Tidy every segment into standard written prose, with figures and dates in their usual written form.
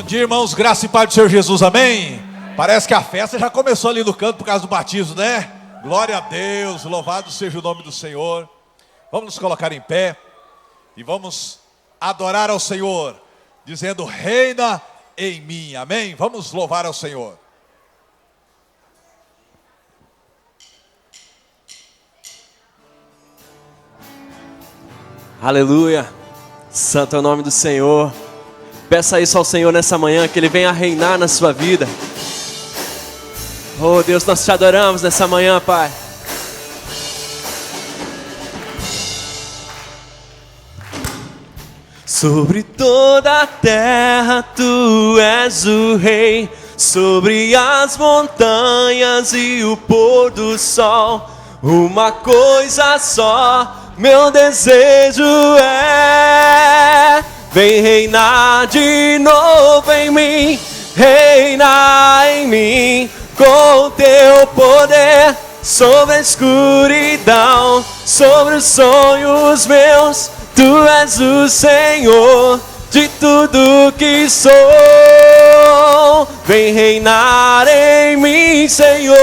Bom dia, irmãos, graça e paz do Senhor Jesus, amém? Parece que a festa já começou ali no canto por causa do batismo, né? Glória a Deus, louvado seja o nome do Senhor. Vamos nos colocar em pé e vamos adorar ao Senhor, dizendo: reina em mim, amém? Vamos louvar ao Senhor. Aleluia, santo é o nome do Senhor. Peça isso ao Senhor nessa manhã, que Ele venha reinar na sua vida. Oh Deus, nós te adoramos nessa manhã, Pai. Sobre toda a terra Tu és o Rei, sobre as montanhas e o pôr do sol. Uma coisa só meu desejo é: vem reinar de novo em mim, reina em mim com Teu poder, sobre a escuridão, sobre os sonhos meus. Tu és o Senhor de tudo que sou. Vem reinar em mim, Senhor.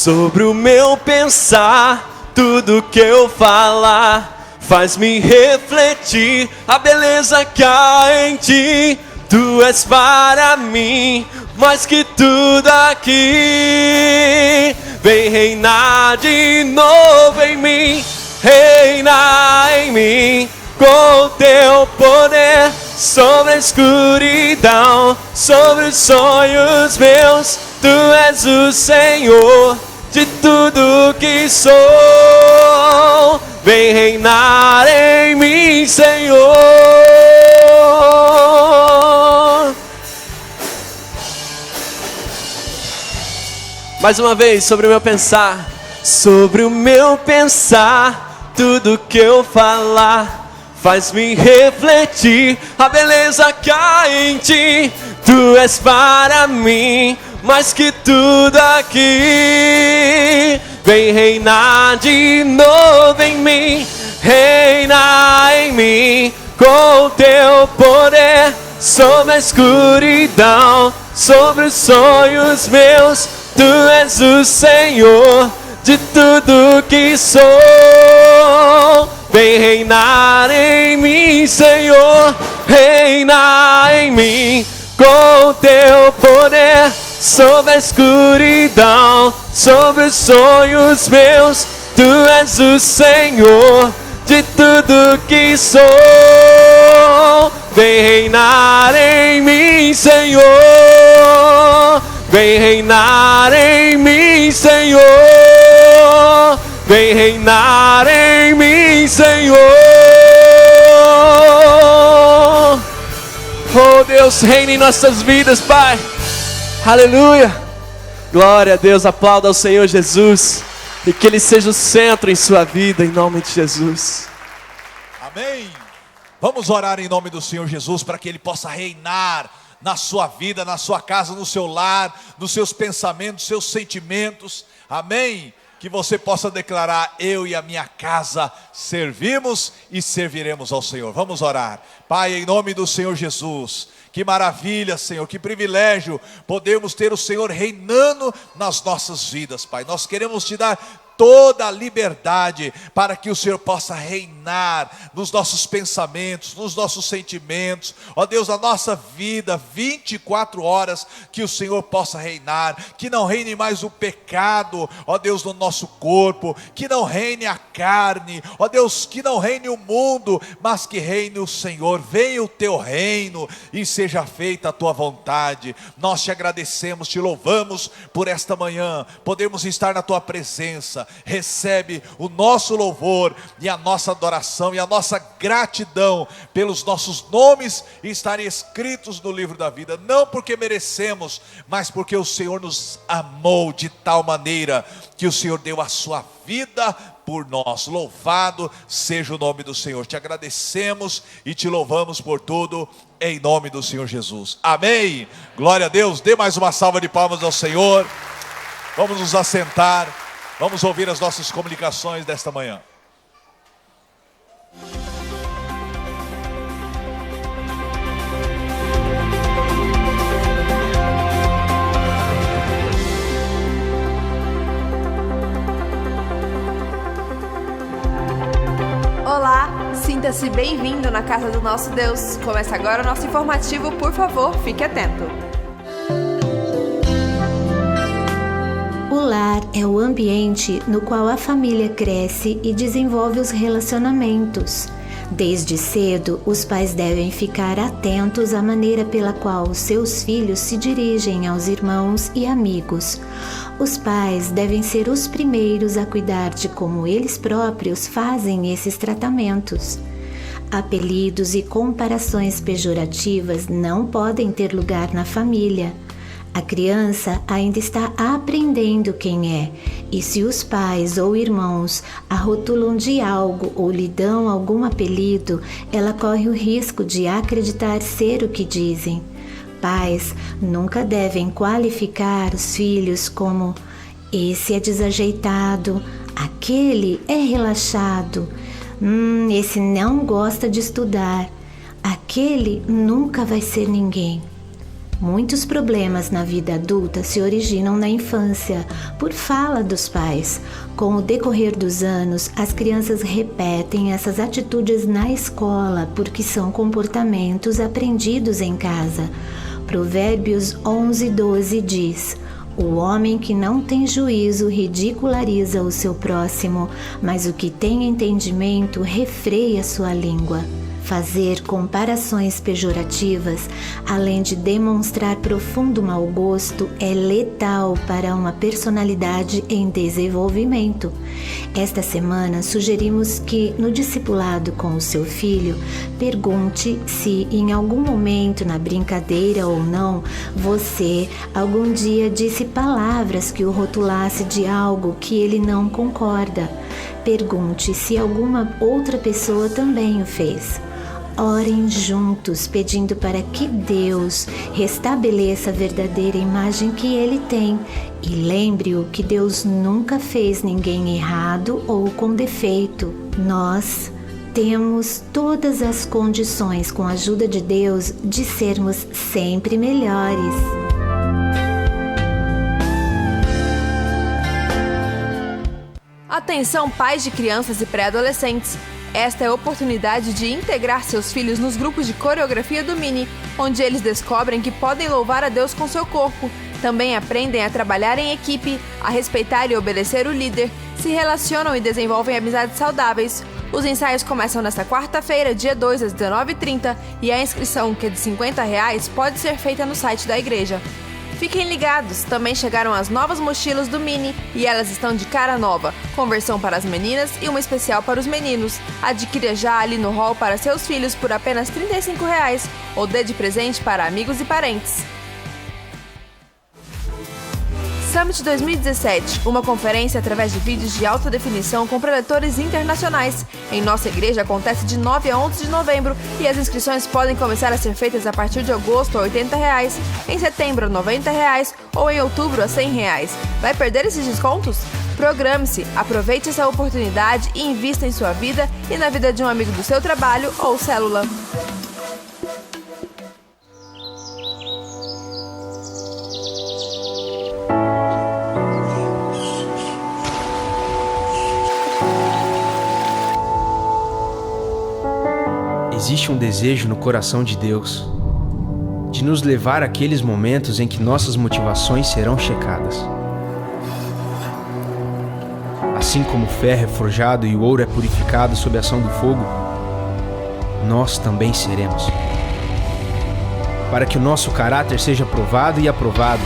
Sobre o meu pensar, tudo que eu falar, faz-me refletir a beleza que há em Ti. Tu és para mim mais que tudo aqui. Vem reinar de novo em mim, reina em mim com Teu poder, sobre a escuridão, sobre os sonhos meus. Tu és o Senhor de tudo que sou. Vem reinar em mim, Senhor. Mais uma vez, sobre o meu pensar. Sobre o meu pensar, tudo que eu falar, faz-me refletir a beleza que há em Ti. Tu és para mim mais que tudo aqui. Vem reinar de novo em mim, reina em mim com Teu poder, sobre a escuridão, sobre os sonhos meus. Tu és o Senhor de tudo que sou. Vem reinar em mim, Senhor, reina em mim com Teu poder, sobre a escuridão, sobre os sonhos meus. Tu és o Senhor de tudo que sou. Vem reinar em mim, Senhor. Vem reinar em mim, Senhor. Vem reinar em mim, Senhor. Oh Deus, reina em nossas vidas, Pai. Aleluia. Glória a Deus, aplauda ao Senhor Jesus. E que Ele seja o centro em sua vida, em nome de Jesus. Amém. Vamos orar em nome do Senhor Jesus para que Ele possa reinar na sua vida, na sua casa, no seu lar, nos seus pensamentos, seus sentimentos. Amém. Que você possa declarar: eu e a minha casa servimos e serviremos ao Senhor. Vamos orar. Pai, em nome do Senhor Jesus, que maravilha, Senhor, que privilégio podemos ter o Senhor reinando nas nossas vidas, Pai. Nós queremos Te dar toda a liberdade para que o Senhor possa reinar nos nossos pensamentos, nos nossos sentimentos, ó Deus, na nossa vida, 24 horas, que o Senhor possa reinar, que não reine mais o pecado, ó Deus, no nosso corpo, que não reine a carne, ó Deus, que não reine o mundo, mas que reine o Senhor. Venha o Teu reino e seja feita a Tua vontade. Nós Te agradecemos, Te louvamos por esta manhã, podemos estar na Tua presença. Recebe o nosso louvor e a nossa adoração e a nossa gratidão pelos nossos nomes estarem escritos no livro da vida, não porque merecemos, mas porque o Senhor nos amou de tal maneira que o Senhor deu a sua vida por nós. Louvado seja o nome do Senhor. Te agradecemos e Te louvamos por tudo, em nome do Senhor Jesus. Amém. Glória a Deus. Dê mais uma salva de palmas ao Senhor. Vamos nos assentar. Vamos ouvir as nossas comunicações desta manhã. Olá, sinta-se bem-vindo na casa do nosso Deus. Começa agora o nosso informativo, por favor, fique atento. O lar é o ambiente no qual a família cresce e desenvolve os relacionamentos. Desde cedo, os pais devem ficar atentos à maneira pela qual os seus filhos se dirigem aos irmãos e amigos. Os pais devem ser os primeiros a cuidar de como eles próprios fazem esses tratamentos. Apelidos e comparações pejorativas não podem ter lugar na família. A criança ainda está aprendendo quem é, e se os pais ou irmãos a rotulam de algo ou lhe dão algum apelido, ela corre o risco de acreditar ser o que dizem. Pais nunca devem qualificar os filhos como esse é desajeitado, aquele é relaxado, esse não gosta de estudar, aquele nunca vai ser ninguém. Muitos problemas na vida adulta se originam na infância, por fala dos pais. Com o decorrer dos anos, as crianças repetem essas atitudes na escola porque são comportamentos aprendidos em casa. Provérbios 11:12 diz: o homem que não tem juízo ridiculariza o seu próximo, mas o que tem entendimento refreia sua língua. Fazer comparações pejorativas, além de demonstrar profundo mau gosto, é letal para uma personalidade em desenvolvimento. Esta semana, sugerimos que, no discipulado com o seu filho, pergunte se, em algum momento na brincadeira ou não, você algum dia disse palavras que o rotulasse de algo que ele não concorda. Pergunte se alguma outra pessoa também o fez. Orem juntos, pedindo para que Deus restabeleça a verdadeira imagem que Ele tem. E lembre-o que Deus nunca fez ninguém errado ou com defeito. Nós temos todas as condições, com a ajuda de Deus, de sermos sempre melhores. Atenção, pais de crianças e pré-adolescentes. Esta é a oportunidade de integrar seus filhos nos grupos de coreografia do Mini, onde eles descobrem que podem louvar a Deus com seu corpo. Também aprendem a trabalhar em equipe, a respeitar e obedecer o líder, se relacionam e desenvolvem amizades saudáveis. Os ensaios começam nesta quarta-feira, dia 2, às 19h30, e a inscrição, que é de R$50, pode ser feita no site da igreja. Fiquem ligados, também chegaram as novas mochilas do Mini e elas estão de cara nova, com versão para as meninas e uma especial para os meninos. Adquira já ali no hall para seus filhos por apenas R$35 ou dê de presente para amigos e parentes. Summit 2017, uma conferência através de vídeos de alta definição com preletores internacionais. Em nossa igreja acontece de 9 a 11 de novembro e as inscrições podem começar a ser feitas a partir de agosto a R$80, em setembro a R$90 ou em outubro a R$100. Vai perder esses descontos? Programe-se, aproveite essa oportunidade e invista em sua vida e na vida de um amigo do seu trabalho ou célula. Existe um desejo no coração de Deus de nos levar àqueles momentos em que nossas motivações serão checadas. Assim como o ferro é forjado e o ouro é purificado sob a ação do fogo, nós também seremos. Para que o nosso caráter seja provado e aprovado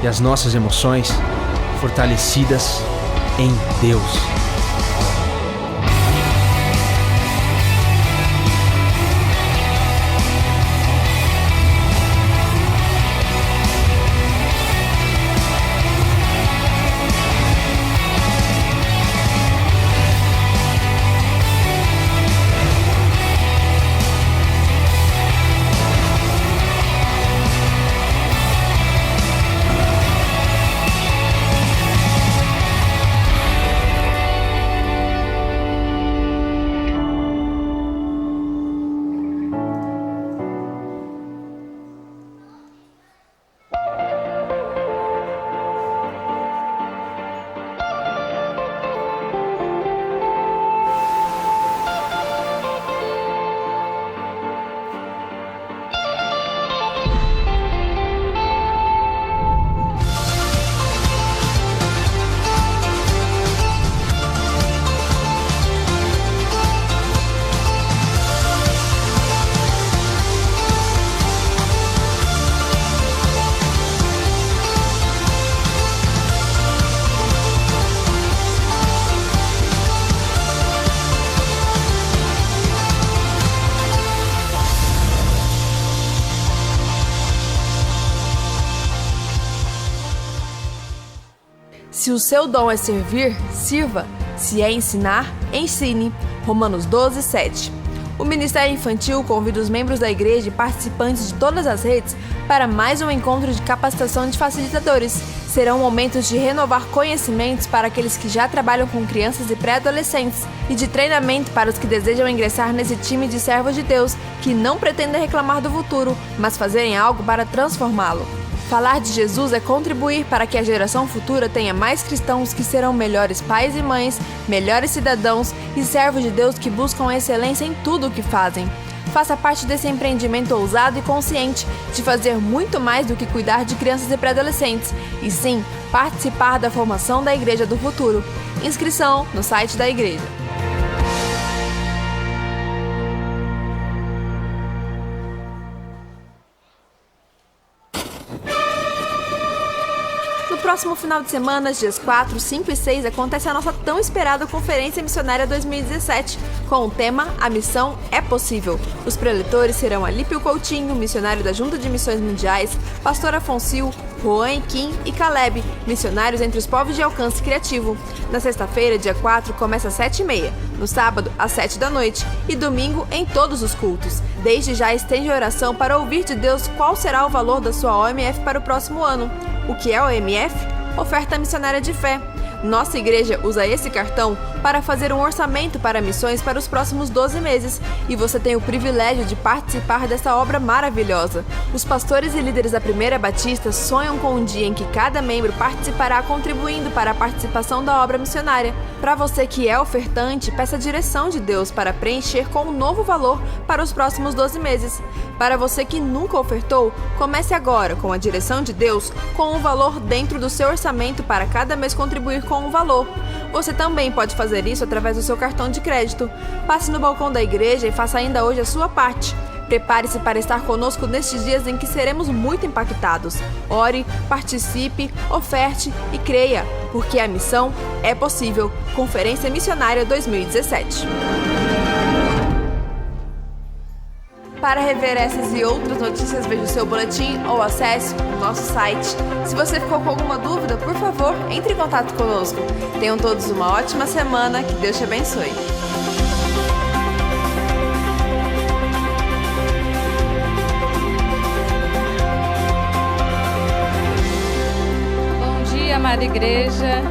e as nossas emoções fortalecidas em Deus. Se o seu dom é servir, sirva. Se é ensinar, ensine. Romanos 12, 7. O Ministério Infantil convida os membros da igreja e participantes de todas as redes para mais um encontro de capacitação de facilitadores. Serão momentos de renovar conhecimentos para aqueles que já trabalham com crianças e pré-adolescentes e de treinamento para os que desejam ingressar nesse time de servos de Deus que não pretendem reclamar do futuro, mas fazerem algo para transformá-lo. Falar de Jesus é contribuir para que a geração futura tenha mais cristãos que serão melhores pais e mães, melhores cidadãos e servos de Deus que buscam a excelência em tudo o que fazem. Faça parte desse empreendimento ousado e consciente de fazer muito mais do que cuidar de crianças e pré-adolescentes, e sim, participar da formação da Igreja do Futuro. Inscrição no site da igreja. No próximo final de semana, dias 4, 5 e 6, acontece a nossa tão esperada Conferência Missionária 2017, com o tema A Missão é Possível. Os preletores serão Alípio Coutinho, missionário da Junta de Missões Mundiais, Pastor Afonsil, Juan Kim e Caleb, missionários entre os povos de alcance criativo. Na sexta-feira, dia 4, começa às 7h30, no sábado, às 7 da noite, e domingo em todos os cultos. Desde já estende oração para ouvir de Deus qual será o valor da sua OMF para o próximo ano. O que é OMF? Oferta Missionária de Fé. Nossa igreja usa esse cartão para fazer um orçamento para missões para os próximos 12 meses, e você tem o privilégio de participar dessa obra maravilhosa. Os pastores e líderes da Primeira Batista sonham com um dia em que cada membro participará contribuindo para a participação da obra missionária. Para você que é ofertante, peça a direção de Deus para preencher com um novo valor para os próximos 12 meses. Para você que nunca ofertou, comece agora com a direção de Deus com um valor dentro do seu orçamento para cada mês contribuir com um valor. Você também pode fazer isso através do seu cartão de crédito. Passe no balcão da igreja e faça ainda hoje a sua parte. Prepare-se para estar conosco nestes dias em que seremos muito impactados. Ore, participe, oferte e creia, porque a missão é possível. Conferência Missionária 2017. Para rever essas e outras notícias, veja o seu boletim ou acesse o nosso site. Se você ficou com alguma dúvida, por favor, entre em contato conosco. Tenham todos uma ótima semana, que Deus te abençoe. Bom dia, amada igreja.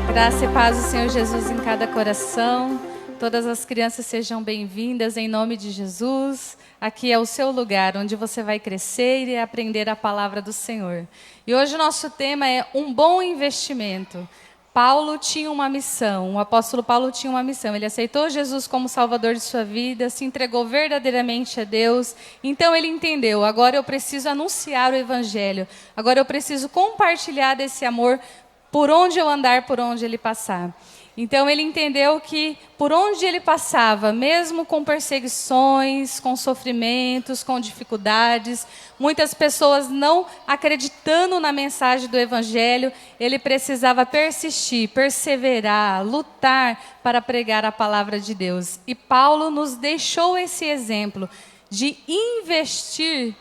Graça e paz do Senhor Jesus em cada coração. Todas as crianças sejam bem-vindas em nome de Jesus. Aqui é o seu lugar, onde você vai crescer e aprender a palavra do Senhor. E hoje o nosso tema é um bom investimento. Paulo tinha uma missão, o apóstolo Paulo tinha uma missão. Ele aceitou Jesus como Salvador de sua vida, se entregou verdadeiramente a Deus. Então ele entendeu, agora eu preciso anunciar o Evangelho. Agora eu preciso compartilhar desse amor por onde eu andar, por onde ele passar. Então ele entendeu que por onde ele passava, mesmo com perseguições, com sofrimentos, com dificuldades, muitas pessoas não acreditando na mensagem do Evangelho, ele precisava persistir, perseverar, lutar para pregar a palavra de Deus. E Paulo nos deixou esse exemplo de investir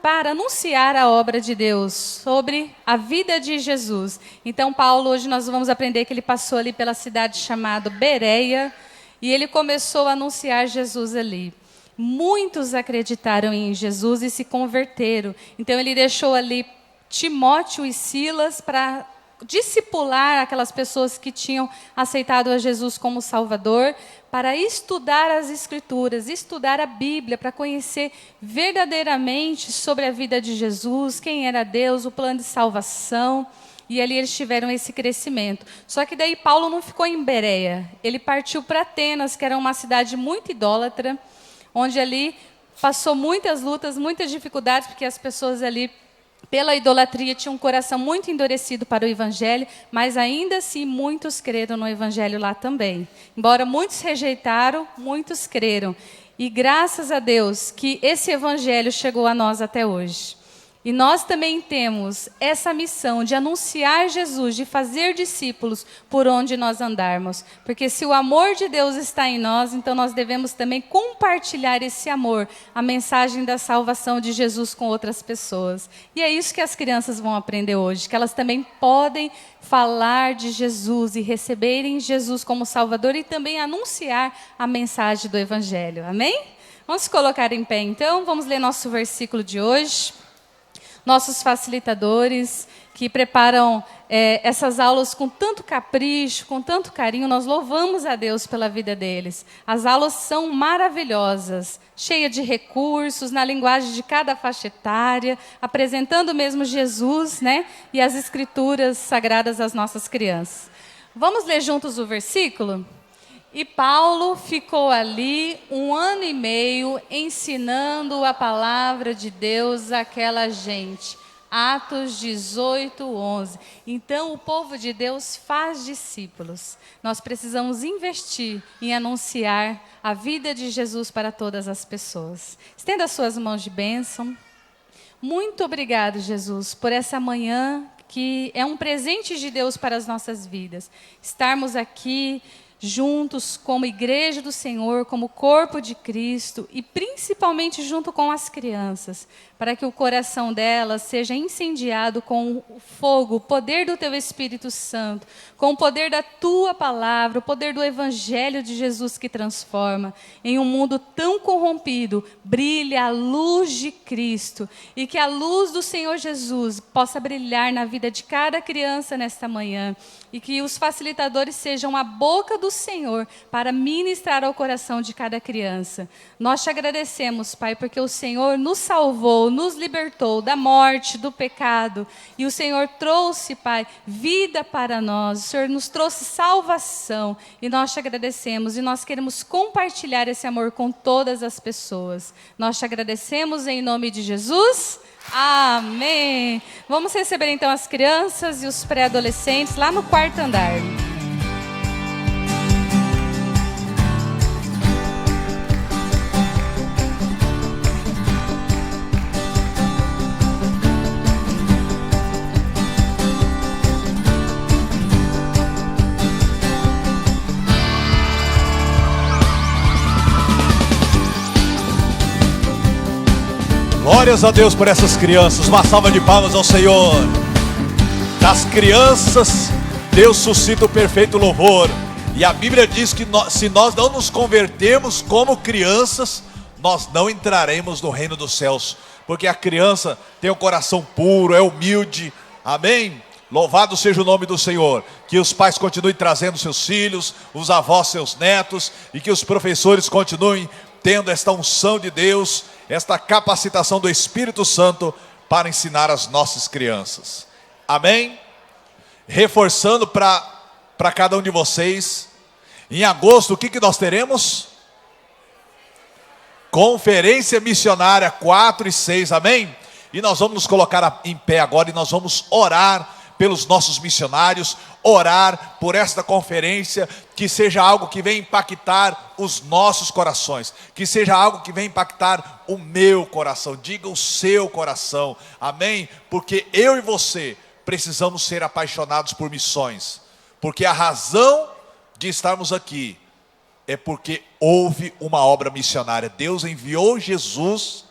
para anunciar a obra de Deus, sobre a vida de Jesus. Então Paulo, hoje nós vamos aprender que ele passou ali pela cidade chamada Bereia, e ele começou a anunciar Jesus ali. Muitos acreditaram em Jesus e se converteram. Então ele deixou ali Timóteo e Silas para discipular aquelas pessoas que tinham aceitado a Jesus como Salvador, para estudar as Escrituras, estudar a Bíblia, para conhecer verdadeiramente sobre a vida de Jesus, quem era Deus, o plano de salvação. E ali eles tiveram esse crescimento. Só que daí Paulo não ficou em Bereia, ele partiu para Atenas, que era uma cidade muito idólatra, onde ali passou muitas lutas, muitas dificuldades, porque as pessoas ali, pela idolatria, tinham um coração muito endurecido para o Evangelho, mas ainda assim muitos creram no Evangelho lá também. Embora muitos rejeitaram, muitos creram. E graças a Deus que esse Evangelho chegou a nós até hoje. E nós também temos essa missão de anunciar Jesus, de fazer discípulos por onde nós andarmos. Porque se o amor de Deus está em nós, então nós devemos também compartilhar esse amor, a mensagem da salvação de Jesus com outras pessoas. E é isso que as crianças vão aprender hoje, que elas também podem falar de Jesus e receberem Jesus como Salvador e também anunciar a mensagem do Evangelho. Amém? Vamos se colocar em pé então, vamos ler nosso versículo de hoje. Nossos facilitadores que preparam essas aulas com tanto capricho, com tanto carinho, nós louvamos a Deus pela vida deles. As aulas são maravilhosas, cheias de recursos, na linguagem de cada faixa etária, apresentando mesmo Jesus, né, e as escrituras sagradas às nossas crianças. Vamos ler juntos o versículo? E Paulo ficou ali 1 ano e meio ensinando a palavra de Deus àquela gente. Atos 18:11. Então o povo de Deus faz discípulos. Nós precisamos investir em anunciar a vida de Jesus para todas as pessoas. Estenda as suas mãos de bênção. Muito obrigado, Jesus, por essa manhã que é um presente de Deus para as nossas vidas. Estarmos aqui juntos como igreja do Senhor, como corpo de Cristo e principalmente junto com as crianças, para que o coração delas seja incendiado com o fogo, o poder do Teu Espírito Santo, com o poder da Tua palavra, o poder do Evangelho de Jesus que transforma. Em um mundo tão corrompido, brilha a luz de Cristo e que a luz do Senhor Jesus possa brilhar na vida de cada criança nesta manhã e que os facilitadores sejam a boca do Senhor para ministrar ao coração de cada criança. Nós te agradecemos, Pai, porque o Senhor nos salvou, nos libertou da morte, do pecado. E o Senhor trouxe, Pai, vida para nós. O Senhor nos trouxe salvação. E nós te agradecemos. E nós queremos compartilhar esse amor com todas as pessoas. Nós te agradecemos em nome de Jesus. Amém. Vamos receber então as crianças e os pré-adolescentes lá no 4º andar. Glórias a Deus por essas crianças. Uma salva de palmas ao Senhor. Das crianças, Deus suscita o perfeito louvor. E a Bíblia diz que se nós não nos convertermos como crianças, nós não entraremos no reino dos céus. Porque a criança tem um coração puro, é humilde. Amém? Louvado seja o nome do Senhor. Que os pais continuem trazendo seus filhos, os avós seus netos, e que os professores continuem tendo esta unção de Deus, esta capacitação do Espírito Santo para ensinar as nossas crianças. Amém? Reforçando para cada um de vocês, em agosto, o que nós teremos? Conferência missionária 4 e 6, amém? E nós vamos nos colocar em pé agora e nós vamos orar pelos nossos missionários, orar por esta conferência, que seja algo que venha impactar os nossos corações, que seja algo que venha impactar o meu coração, diga o seu coração, amém? Porque eu e você precisamos ser apaixonados por missões, porque a razão de estarmos aqui é porque houve uma obra missionária. Deus enviou Jesus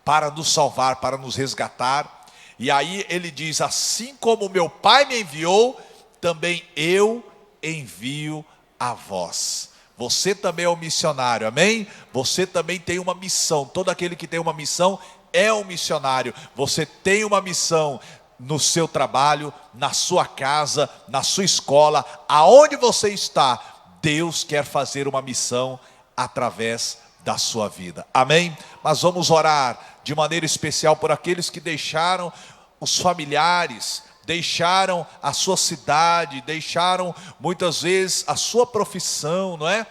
para nos salvar, para nos resgatar. E aí ele diz, assim como meu Pai me enviou, também eu envio a vós. Você também é um missionário, amém? Você também tem uma missão. Todo aquele que tem uma missão é um missionário. Você tem uma missão no seu trabalho, na sua casa, na sua escola, aonde você está. Deus quer fazer uma missão através da sua vida, amém? Mas vamos orar de maneira especial por aqueles que deixaram os familiares, deixaram a sua cidade, deixaram muitas vezes a sua profissão, não é?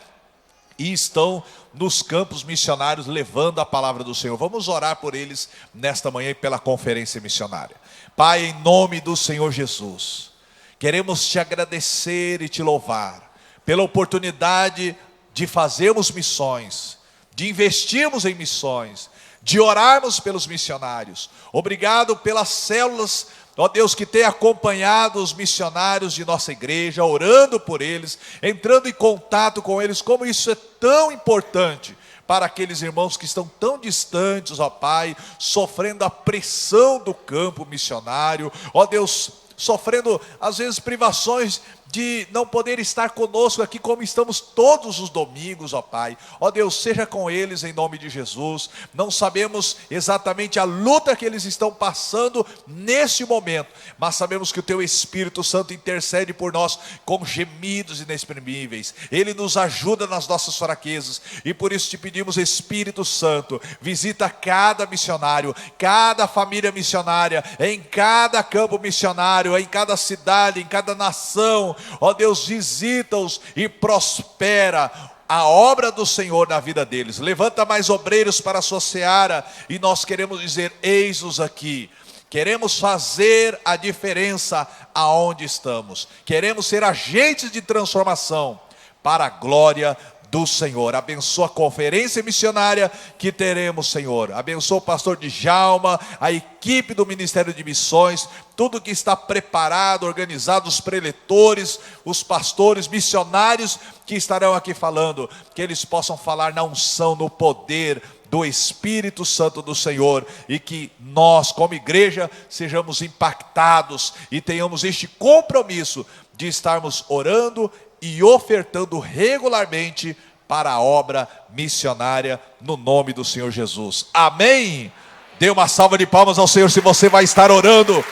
E estão nos campos missionários levando a palavra do Senhor. Vamos orar por eles nesta manhã e pela conferência missionária. Pai, em nome do Senhor Jesus, queremos te agradecer e te louvar pela oportunidade de fazermos missões, de investirmos em missões, de orarmos pelos missionários. Obrigado pelas células, ó Deus, que tem acompanhado os missionários de nossa igreja, orando por eles, entrando em contato com eles, como isso é tão importante para aqueles irmãos que estão tão distantes, ó Pai, sofrendo a pressão do campo missionário, ó Deus, sofrendo às vezes privações de não poder estar conosco aqui como estamos todos os domingos, ó Pai. Ó Deus, seja com eles em nome de Jesus. Não sabemos exatamente a luta que eles estão passando neste momento, mas sabemos que o Teu Espírito Santo intercede por nós com gemidos inexprimíveis. Ele nos ajuda nas nossas fraquezas e por isso te pedimos, Espírito Santo, visita cada missionário, cada família missionária, em cada campo missionário, em cada cidade, em cada nação. Ó Deus, visita-os e prospera a obra do Senhor na vida deles. Levanta mais obreiros para a sua seara e nós queremos dizer, eis-nos aqui. Queremos fazer a diferença aonde estamos. Queremos ser agentes de transformação para a glória do Senhor. Abençoa a conferência missionária que teremos, Senhor. Abençoa o pastor Djalma, a equipe do Ministério de Missões, tudo que está preparado, organizado, os preletores, os pastores, missionários que estarão aqui falando, que eles possam falar na unção, no poder do Espírito Santo do Senhor, e que nós, como igreja, sejamos impactados e tenhamos este compromisso de estarmos orando e ofertando regularmente para a obra missionária, no nome do Senhor Jesus. Amém? Dê uma salva de palmas ao Senhor se você vai estar orando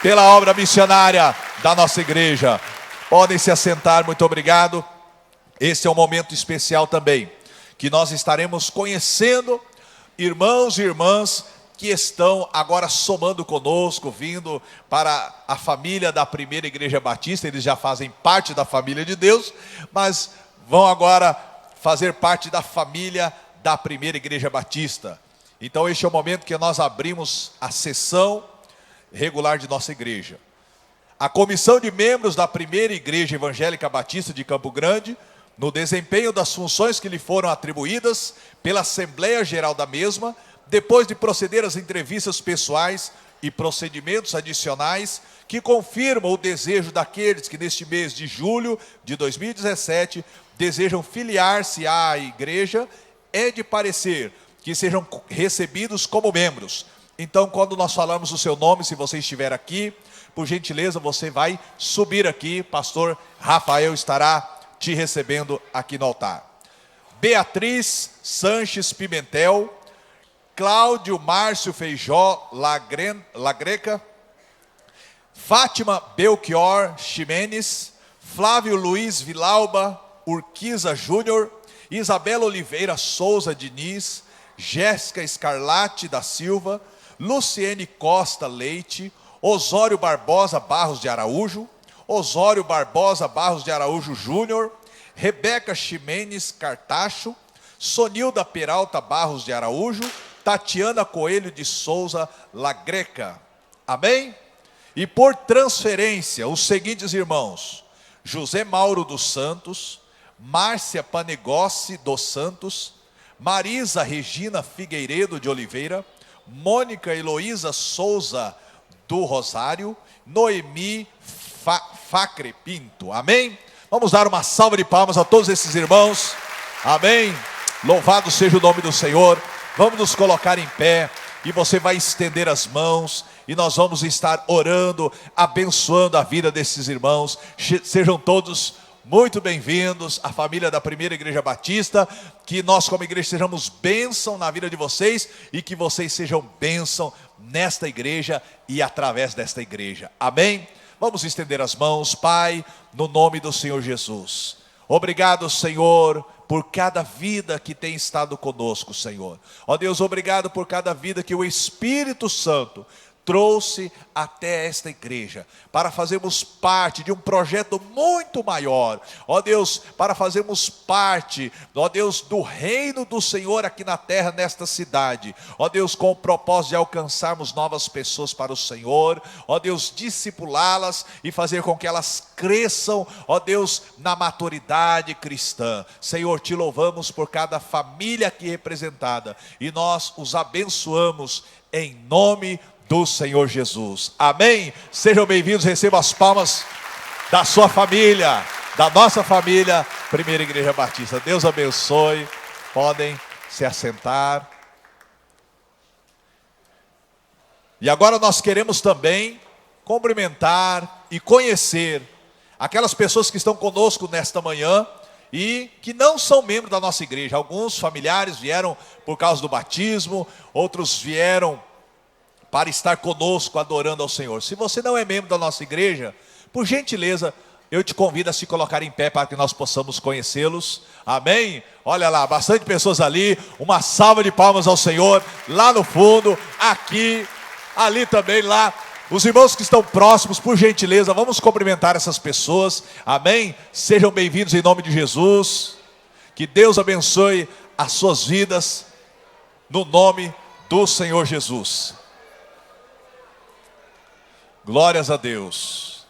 pela obra missionária da nossa igreja. Podem se assentar, muito obrigado. Esse é um momento especial também, que nós estaremos conhecendo irmãos e irmãs que estão agora somando conosco, vindo para a família da Primeira Igreja Batista. Eles já fazem parte da família de Deus, mas vão agora fazer parte da família da Primeira Igreja Batista. Então este é o momento que nós abrimos a sessão regular de nossa igreja. A comissão de membros da Primeira Igreja Evangélica Batista de Campo Grande, no desempenho das funções que lhe foram atribuídas pela Assembleia Geral da mesma, depois de proceder às entrevistas pessoais e procedimentos adicionais que confirmam o desejo daqueles que neste mês de julho de 2017 desejam filiar-se à igreja, é de parecer que sejam recebidos como membros. Então, quando nós falamos o seu nome, se você estiver aqui, por gentileza, você vai subir aqui, pastor Rafael estará te recebendo aqui no altar. Beatriz Sanches Pimentel, Cláudio Márcio Feijó Lagreca, Fátima Belchior Ximenes, Flávio Luiz Vilauba Urquiza Júnior, Isabela Oliveira Souza Diniz, Jéssica Escarlate da Silva, Luciene Costa Leite, Osório Barbosa Barros de Araújo, Osório Barbosa Barros de Araújo Júnior, Rebeca Ximenes Cartacho, Sonilda Peralta Barros de Araújo, Tatiana Coelho de Souza Lagreca. Amém? E por transferência, os seguintes irmãos: José Mauro dos Santos, Márcia Panegossi dos Santos, Marisa Regina Figueiredo de Oliveira, Mônica Heloísa Souza do Rosário, Noemi Facre Pinto. Amém? Vamos dar uma salva de palmas a todos esses irmãos. Amém? Louvado seja o nome do Senhor. Vamos nos colocar em pé e você vai estender as mãos e nós vamos estar orando, abençoando a vida desses irmãos. Sejam todos muito bem-vindos à família da Primeira Igreja Batista. Que nós como igreja sejamos bênção na vida de vocês e que vocês sejam bênção nesta igreja e através desta igreja. Amém? Vamos estender as mãos. Pai, no nome do Senhor Jesus, obrigado, Senhor, por cada vida que tem estado conosco, Senhor. Ó Deus, obrigado por cada vida que o Espírito Santo trouxe até esta igreja, para fazermos parte de um projeto muito maior, ó Deus, para fazermos parte, ó Deus, do reino do Senhor aqui na terra, nesta cidade, ó Deus, com o propósito de alcançarmos novas pessoas para o Senhor, ó Deus, discipulá-las e fazer com que elas cresçam, ó Deus, na maturidade cristã. Senhor, te louvamos por cada família aqui representada, e nós os abençoamos em nome do Senhor Jesus. Amém? Sejam bem-vindos, recebam as palmas da sua família, da nossa família, Primeira Igreja Batista. Deus abençoe. Podem se assentar. E agora nós queremos também cumprimentar e conhecer aquelas pessoas que estão conosco nesta manhã e que não são membros da nossa igreja. Alguns familiares vieram por causa do batismo, outros vieram para estar conosco adorando ao Senhor. Se você não é membro da nossa igreja, por gentileza, eu te convido a se colocar em pé para que nós possamos conhecê-los. Amém? Olha lá, bastante pessoas ali. Uma salva de palmas ao Senhor, lá no fundo, aqui, ali também, lá. Os irmãos que estão próximos, por gentileza, vamos cumprimentar essas pessoas. Amém? Sejam bem-vindos em nome de Jesus. Que Deus abençoe as suas vidas, no nome do Senhor Jesus. Glórias a Deus.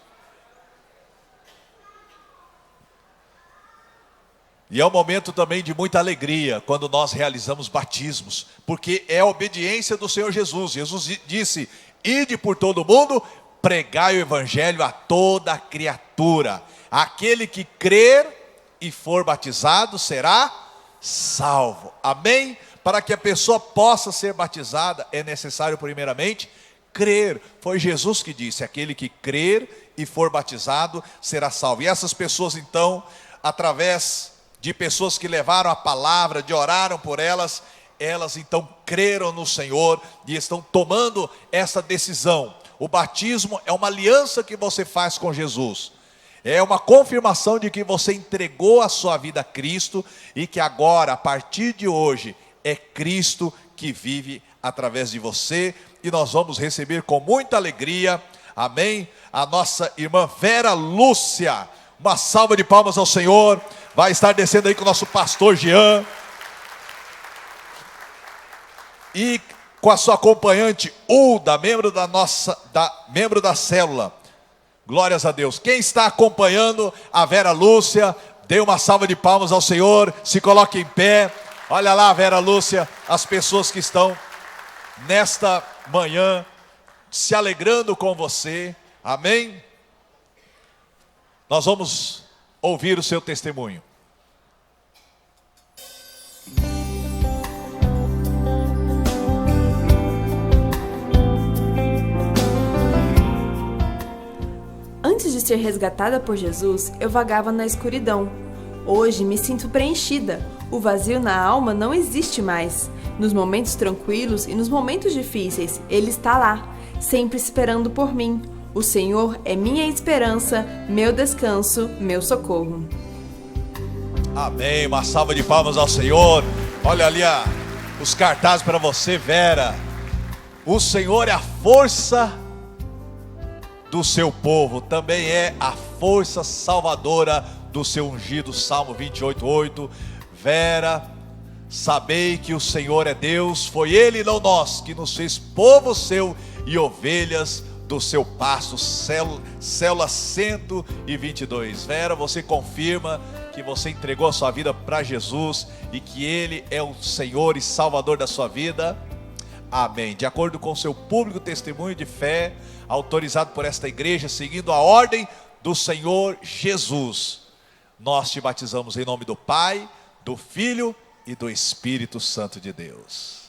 E é um momento também de muita alegria quando nós realizamos batismos, porque é a obediência do Senhor Jesus. Jesus disse: ide por todo mundo, pregai o evangelho a toda criatura. Aquele que crer e for batizado será salvo. Amém? Para que a pessoa possa ser batizada, é necessário primeiramente crer. Foi Jesus que disse: aquele que crer e for batizado será salvo. E essas pessoas então, através de pessoas que levaram a palavra, de oraram por elas, elas então creram no Senhor e estão tomando essa decisão. O batismo é uma aliança que você faz com Jesus. É uma confirmação de que você entregou a sua vida a Cristo e que agora, a partir de hoje, é Cristo que vive através de você. E nós vamos receber com muita alegria, amém, a nossa irmã Vera Lúcia. Uma salva de palmas ao Senhor. Vai estar descendo aí com o nosso pastor Jean. E com a sua acompanhante Uda, membro da célula. Glórias a Deus. Quem está acompanhando a Vera Lúcia, dê uma salva de palmas ao Senhor. Se coloque em pé. Olha lá, Vera Lúcia, as pessoas que estão nesta manhã se alegrando com você. Amém? Nós vamos ouvir o seu testemunho. Antes de ser resgatada por Jesus, eu vagava na escuridão. Hoje me sinto preenchida. O vazio na alma não existe mais. Nos momentos tranquilos e nos momentos difíceis, Ele está lá, sempre esperando por mim. O Senhor é minha esperança, meu descanso, meu socorro. Amém. Uma salva de palmas ao Senhor. Olha ali os cartazes para você, Vera. O Senhor é a força do seu povo, também é a força salvadora do seu ungido. Salmo 28:8. Vera, sabei que o Senhor é Deus, foi Ele e não nós que nos fez povo seu e ovelhas do seu pasto. Célula 122. Vera, você confirma que você entregou a sua vida para Jesus e que Ele é o Senhor e Salvador da sua vida? Amém. De acordo com o seu público testemunho de fé, autorizado por esta igreja, seguindo a ordem do Senhor Jesus, nós te batizamos em nome do Pai, do Filho e do Espírito Santo de Deus.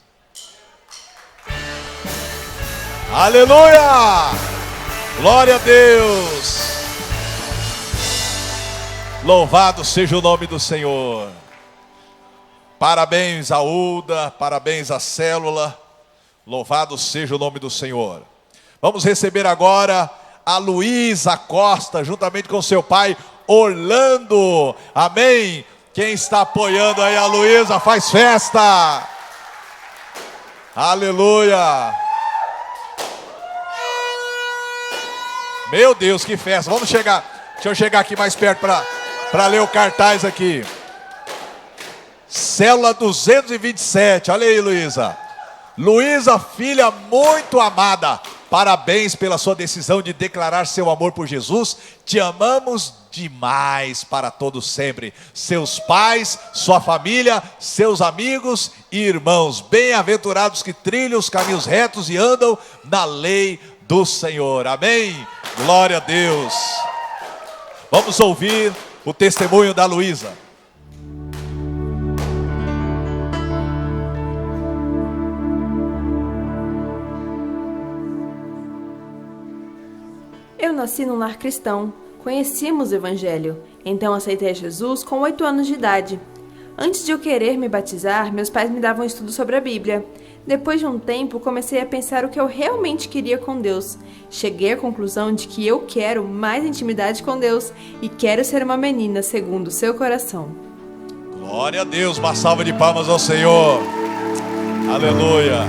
Aleluia! Glória a Deus! Louvado seja o nome do Senhor. Parabéns a Uda, parabéns à célula. Louvado seja o nome do Senhor. Vamos receber agora a Luísa Costa, juntamente com seu pai Orlando. Amém? Quem está apoiando aí a Luísa, faz festa. Aleluia. Meu Deus, que festa. Vamos chegar. Deixa eu chegar aqui mais perto para ler o cartaz aqui. Célula 227. Olha aí, Luísa. Luísa, filha muito amada, parabéns pela sua decisão de declarar seu amor por Jesus. Te amamos demais para todos sempre. Seus pais, sua família, seus amigos e irmãos. Bem-aventurados que trilham os caminhos retos e andam na lei do Senhor. Amém? Glória a Deus. Vamos ouvir o testemunho da Luísa. Eu nasci num lar cristão, conhecíamos o Evangelho, então aceitei Jesus com 8 anos de idade. Antes de eu querer me batizar, meus pais me davam estudo sobre a Bíblia. Depois de um tempo, comecei a pensar o que eu realmente queria com Deus. Cheguei à conclusão de que eu quero mais intimidade com Deus e quero ser uma menina segundo o seu coração. Glória a Deus, uma salva de palmas ao Senhor. Aleluia.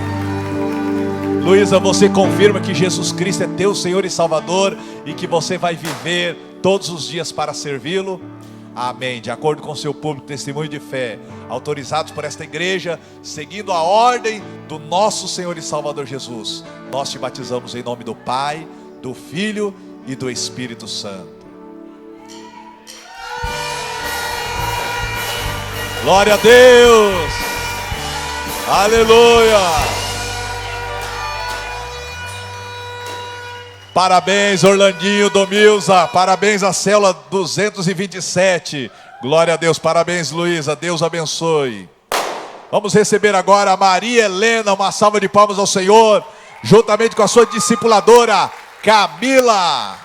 Luísa, você confirma que Jesus Cristo é teu Senhor e Salvador e que você vai viver todos os dias para servi-lo? Amém. De acordo com seu público testemunho de fé, autorizados por esta igreja, seguindo a ordem do nosso Senhor e Salvador Jesus, nós te batizamos em nome do Pai, do Filho e do Espírito Santo. Glória a Deus. Aleluia. Parabéns, Orlandinho, Domilza. Parabéns à célula 227. Glória a Deus. Parabéns, Luísa. Deus abençoe. Vamos receber agora a Maria Helena. Uma salva de palmas ao Senhor, juntamente com a sua discipuladora, Camila.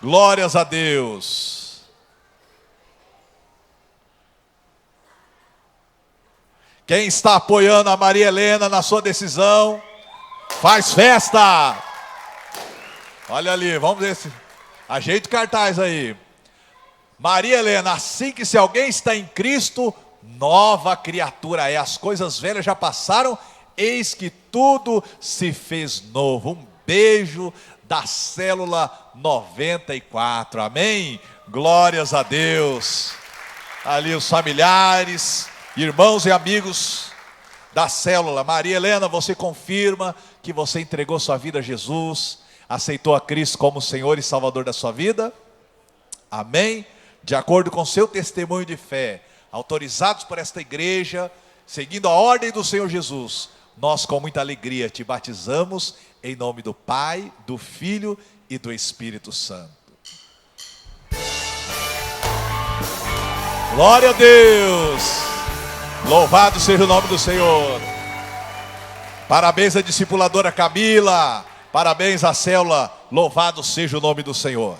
Glórias a Deus. Quem está apoiando a Maria Helena na sua decisão, faz festa. Olha ali, vamos ver se ajeita o cartaz aí. Maria Helena, assim que se alguém está em Cristo, nova criatura é. As coisas velhas já passaram, eis que tudo se fez novo. Um beijo da célula 94, amém? Glórias a Deus. Ali os familiares, irmãos e amigos da célula. Maria Helena, você confirma que você entregou sua vida a Jesus, aceitou a Cristo como Senhor e Salvador da sua vida? Amém? De acordo com seu testemunho de fé, autorizados por esta igreja, seguindo a ordem do Senhor Jesus, nós com muita alegria te batizamos em nome do Pai, do Filho e do Espírito Santo. Glória a Deus! Louvado seja o nome do Senhor. Parabéns à discipuladora Camila. Parabéns à célula, louvado seja o nome do Senhor.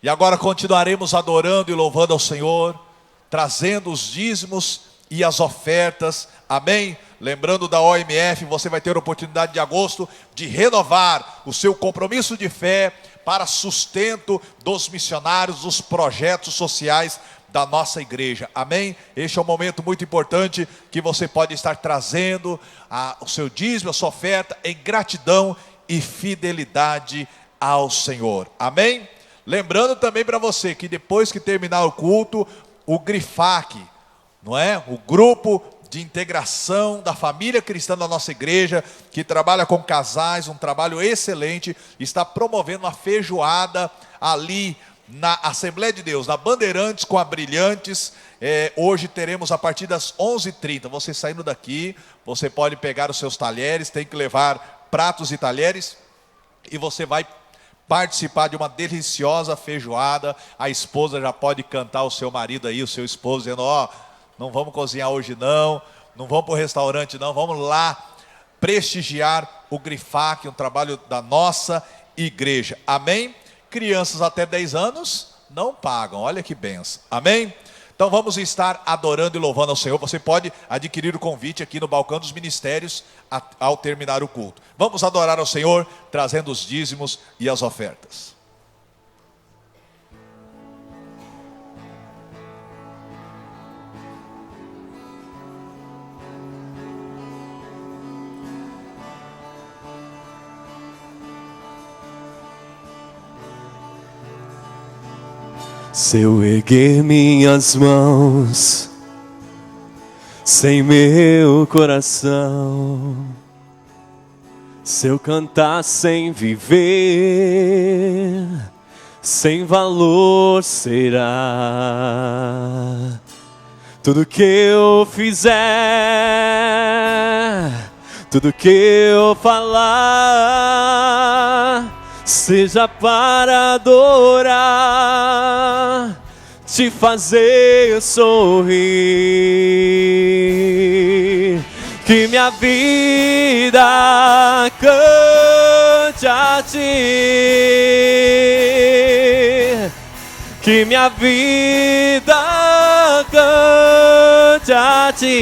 E agora continuaremos adorando e louvando ao Senhor, trazendo os dízimos e as ofertas, amém? Lembrando da OMF, você vai ter a oportunidade de agosto de renovar o seu compromisso de fé para sustento dos missionários, dos projetos sociais da nossa igreja, amém? Este é um momento muito importante que você pode estar trazendo o seu dízimo, a sua oferta em gratidão e fidelidade ao Senhor, amém? Lembrando também para você que depois que terminar o culto, o GRIFAC, não é? O grupo de integração da família cristã da nossa igreja, que trabalha com casais, um trabalho excelente, está promovendo uma feijoada ali na Assembleia de Deus, na Bandeirantes com a Brilhantes. Hoje teremos a partir das 11h30. Você saindo daqui, você pode pegar os seus talheres, tem que levar pratos e talheres, e você vai participar de uma deliciosa feijoada. A esposa já pode cantar o seu marido aí, o seu esposo, dizendo, não vamos cozinhar hoje não vamos para o restaurante não, vamos lá prestigiar o GRIFAC, um trabalho da nossa igreja, amém? Crianças até 10 anos não pagam, olha que benção, amém? Então vamos estar adorando e louvando ao Senhor. Você pode adquirir o convite aqui no balcão dos ministérios ao terminar o culto. Vamos adorar ao Senhor, trazendo os dízimos e as ofertas. Se eu erguer minhas mãos sem meu coração, se eu cantar sem viver, sem valor será. Tudo que eu fizer, tudo que eu falar, seja para adorar, te fazer sorrir. Que minha vida cante a ti, que minha vida cante a ti.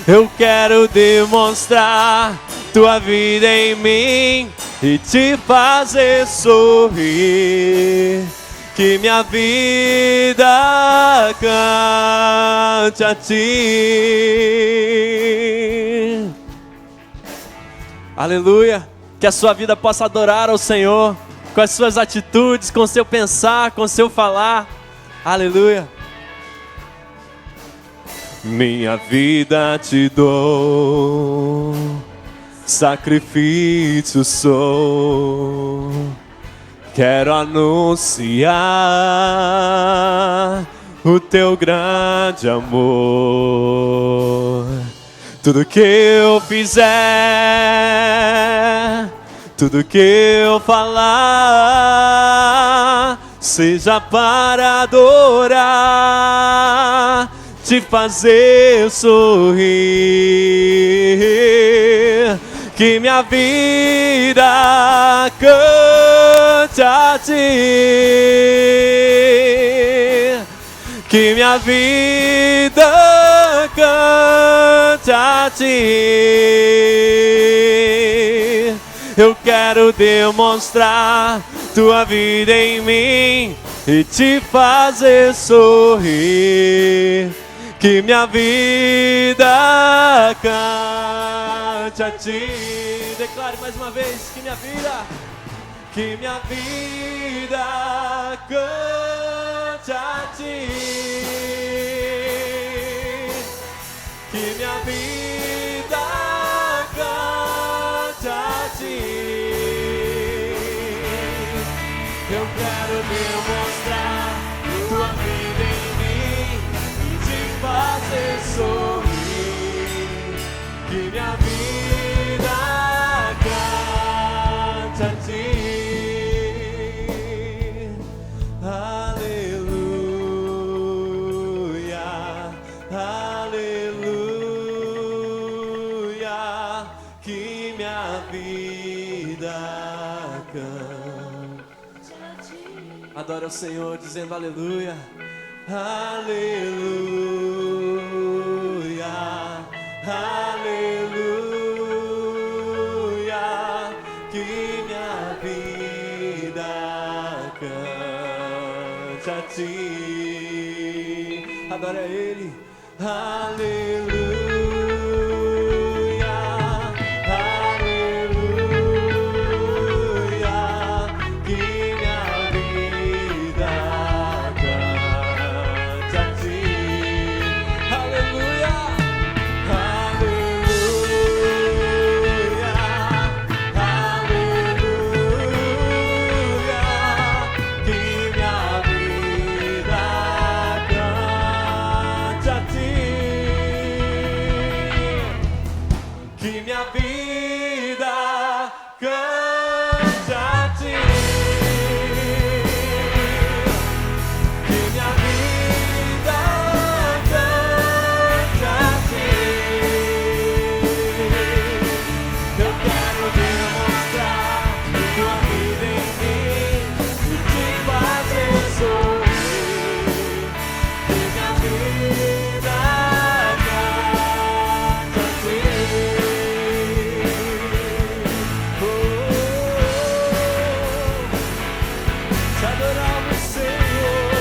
Eu quero demonstrar tua vida em mim e te fazer sorrir. Que minha vida cante a ti. Aleluia. Que a sua vida possa adorar ao Senhor com as suas atitudes, com o seu pensar, com o seu falar. Aleluia. Minha vida te dou, sacrifício sou. Quero anunciar o teu grande amor. Tudo que eu fizer, tudo que eu falar, seja para adorar, te fazer sorrir. Que minha vida cante a ti, que minha vida cante a ti. Eu quero demonstrar tua vida em mim e te fazer sorrir. Que minha vida cante a ti. Declare mais uma vez. Que minha vida cante a ti. Que minha vida cante a ti. Eu quero demonstrar tua vida em mim e te fazer sorrir. Que minha vida cante a ti. Aleluia, aleluia. Que minha vida cante a ti. Adora o Senhor dizendo aleluia. Aleluia, aleluia. Que minha vida cante a ti. Adora Ele. Aleluia, aleluia. Que minha vida cante a ti. Aleluia, aleluia, aleluia. Que minha vida cante a ti. Que minha vida cante a ti. Que minha vida cante a ti. Eu quero demonstrar tua vida em mim e te fazer sorrir. Que minha vida cante a ti. Te adoramos, Senhor.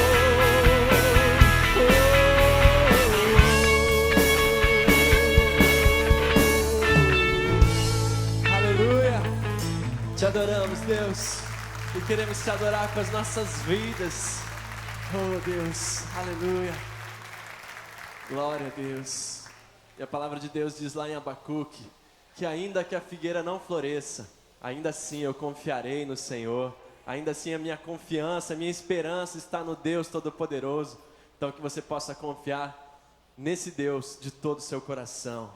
Aleluia. Te adoramos, Deus. e queremos te adorar com as nossas vidas. Oh Deus, aleluia. Glória a Deus. E a palavra de Deus diz lá em Abacuque que ainda que a figueira não floresça, ainda assim eu confiarei no Senhor. Ainda assim a minha confiança, a minha esperança está no Deus Todo-Poderoso. Então que você possa confiar nesse Deus de todo o seu coração.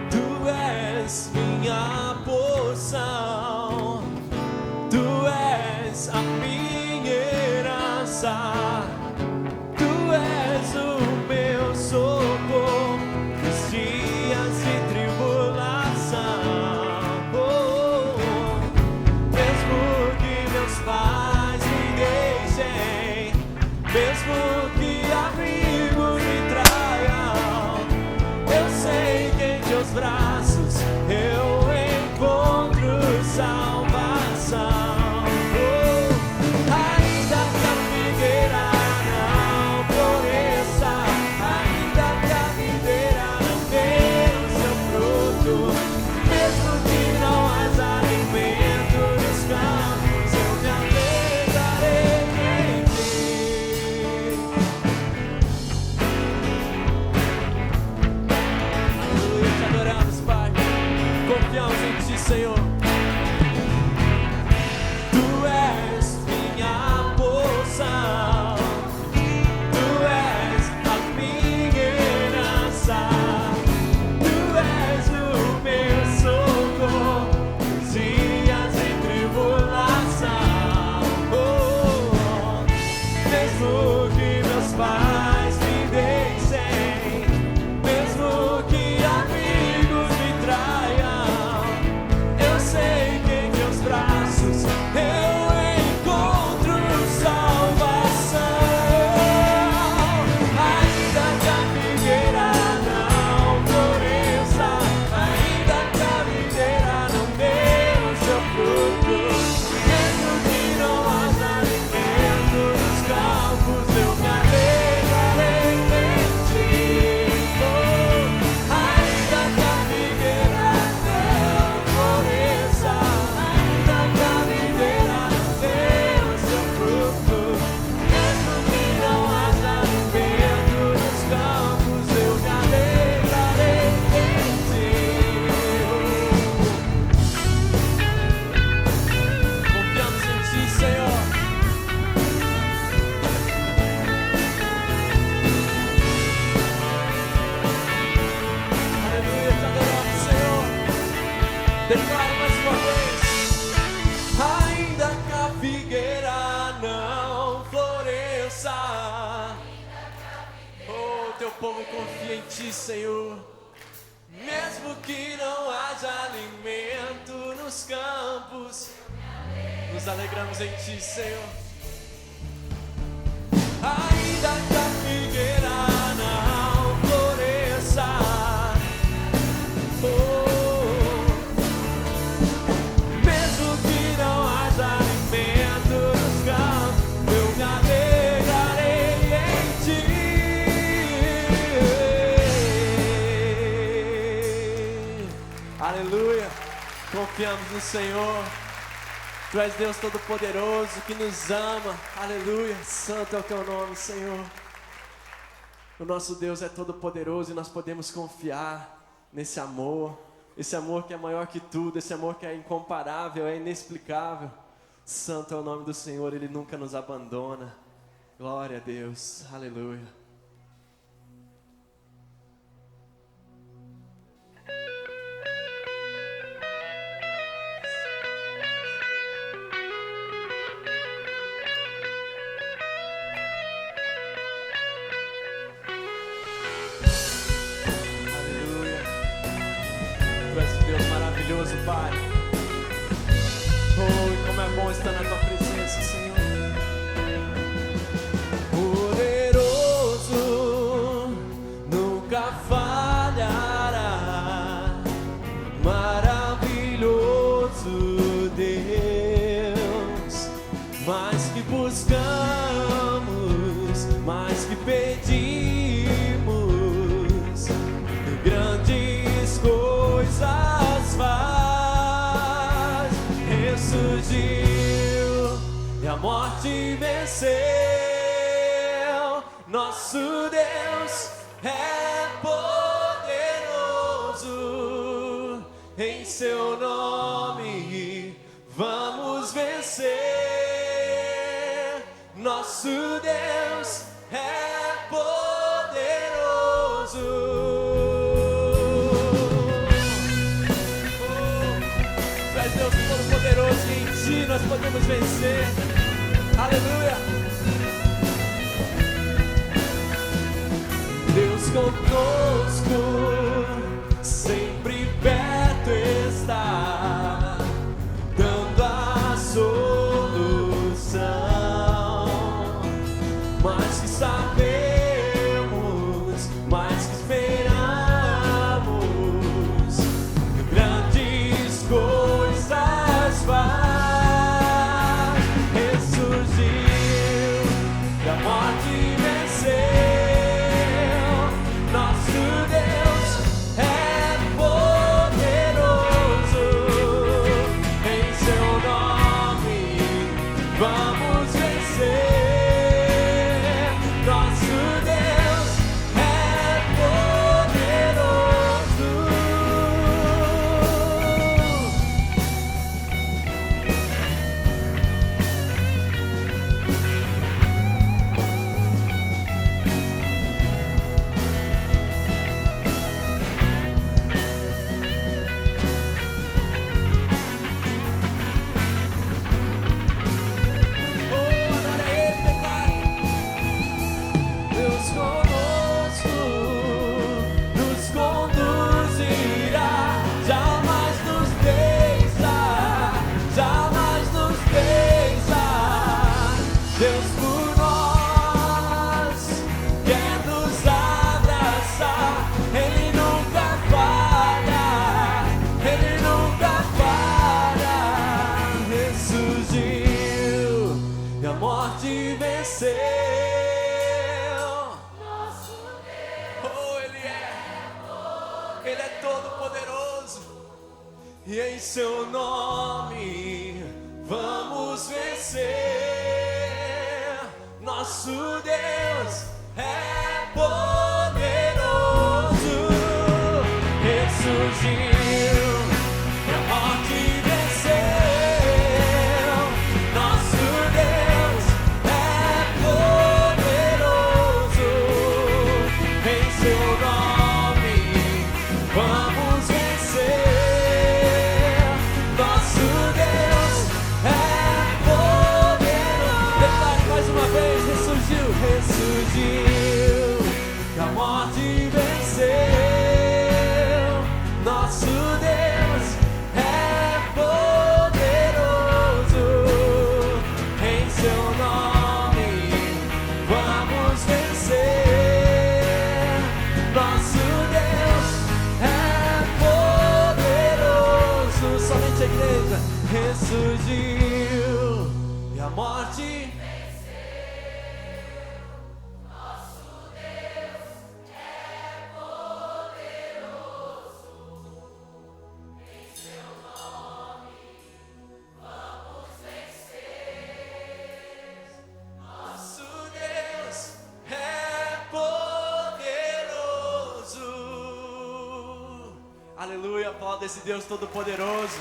Tu és minha porção, Tu és a minha herança, Tu és o meu socorro nos dias de tribulação. Oh, mesmo que meus pais me deixem, mesmo que amigos me traiam, eu sei que em teus braços eu encontro salvação. Senhor, Tu és minha porção, Tu és a minha herança, Tu és o meu socorro nos dias de tribulação. Oh, mesmo que meus pais me deixem, mesmo que amigos me traiam, sei que em teus braços eu encontro salvação. Ainda que a figueira não floresça, ainda que a videira não dê o seu fruto, mesmo que não haja alimento nos campos, eu me alegrarei em ti. Oh, ainda que a figueira não floresça, declaro mais uma vez. Ainda que a figueira não floresça, oh, teu povo confia em ti, Senhor. Mesmo que não haja alimento nos campos, nos alegramos em ti, Senhor. Ainda que a figueira não floresça, oh, aleluia, confiamos no Senhor. Tu és Deus Todo-Poderoso que nos ama, aleluia, santo é o teu nome, Senhor. O nosso Deus é Todo-Poderoso e nós podemos confiar nesse amor, esse amor que é maior que tudo, esse amor que é incomparável, é inexplicável. Santo é o nome do Senhor, Ele nunca nos abandona. Glória a Deus, aleluia. Maravilhoso, Pai. Oh, como é bom estar na Tua presença, Senhor. Poderoso, nunca falhará. Maravilhoso Deus, morte venceu. Nosso Deus é poderoso, em seu nome vamos vencer. Nosso Deus é poderoso. Tu és Deus Todo-Poderoso e em ti nós podemos vencer. Aleluia. Deus conosco, sempre perto está, dando a solução. Mais que sabemos, mais que esperamos, grandes coisas faz. Ressurgiu, da morte venceu. Nosso Deus é poderoso, em seu nome vamos vencer. Nosso Deus é poderoso. Deus conosco nos conduzirá, jamais nos deixar, jamais nos deixar. Deus por nós quer nos abraçar, Ele nunca falha, Ele nunca falha. Ressurgiu e a morte venceu. Oh, Ele é todo poderoso, e em seu nome vamos vencer. Nosso Deus é poderoso. Ressurgiu e a morte venceu. Nosso Deus é poderoso, em seu nome vamos vencer. Nosso Deus é poderoso. Declare mais uma vez: ressurgiu, ressurgiu, e a morte venceu. Nosso Deus é poderoso, em seu nome vamos vencer. Nosso Deus é poderoso. Somente a igreja. Ressurgiu e a morte Nosso Deus é poderoso. Aleluia, aplauda esse Deus Todo-Poderoso.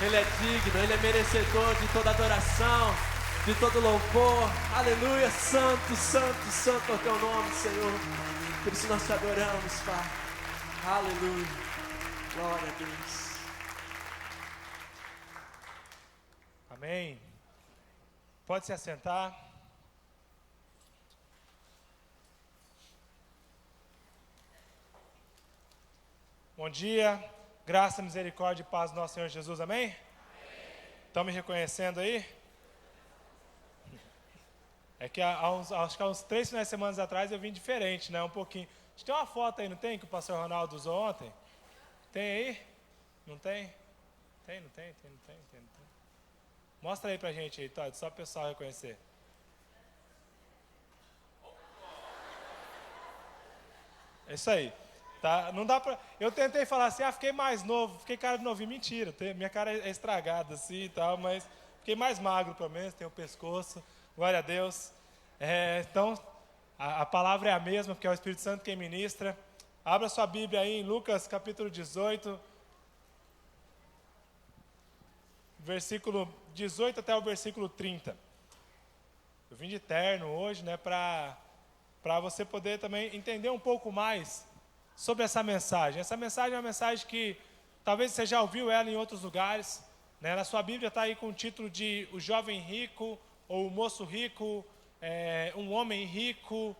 Ele é digno, Ele é merecedor de toda adoração, de todo louvor. Aleluia, santo, santo, santo é o teu nome, Senhor. Por isso nós te adoramos, Pai. Aleluia, glória a Deus. Amém. Pode se assentar. Bom dia, graça, misericórdia e paz do nosso Senhor Jesus, amém? Estão me reconhecendo aí? É que acho que há uns 3 finais de semana atrás eu vim diferente, né? Um pouquinho. A gente tem uma foto aí, não tem? Que o pastor Ronaldo usou ontem? Tem aí? Não tem? Tem, não tem? Tem, não tem? Tem, não tem? Mostra aí pra gente aí, Todd, só o pessoal reconhecer. É isso aí. Tá? Não dá pra... Eu tentei falar assim, fiquei mais novo, fiquei cara de novinho. Mentira, minha cara é estragada assim e tal, mas Fiquei mais magro, pelo menos, tenho o pescoço. Glória a Deus. Então, a palavra é a mesma, porque é o Espírito Santo quem ministra. Abra sua Bíblia aí em Lucas capítulo 18, versículo 18 até o versículo 30. Eu vim de terno hoje, né, para você poder também entender um pouco mais sobre essa mensagem. Essa mensagem é uma mensagem que talvez você já ouviu ela em outros lugares, né? Na sua Bíblia está aí com o título de O Jovem Rico, ou O Moço Rico, Um Homem Rico,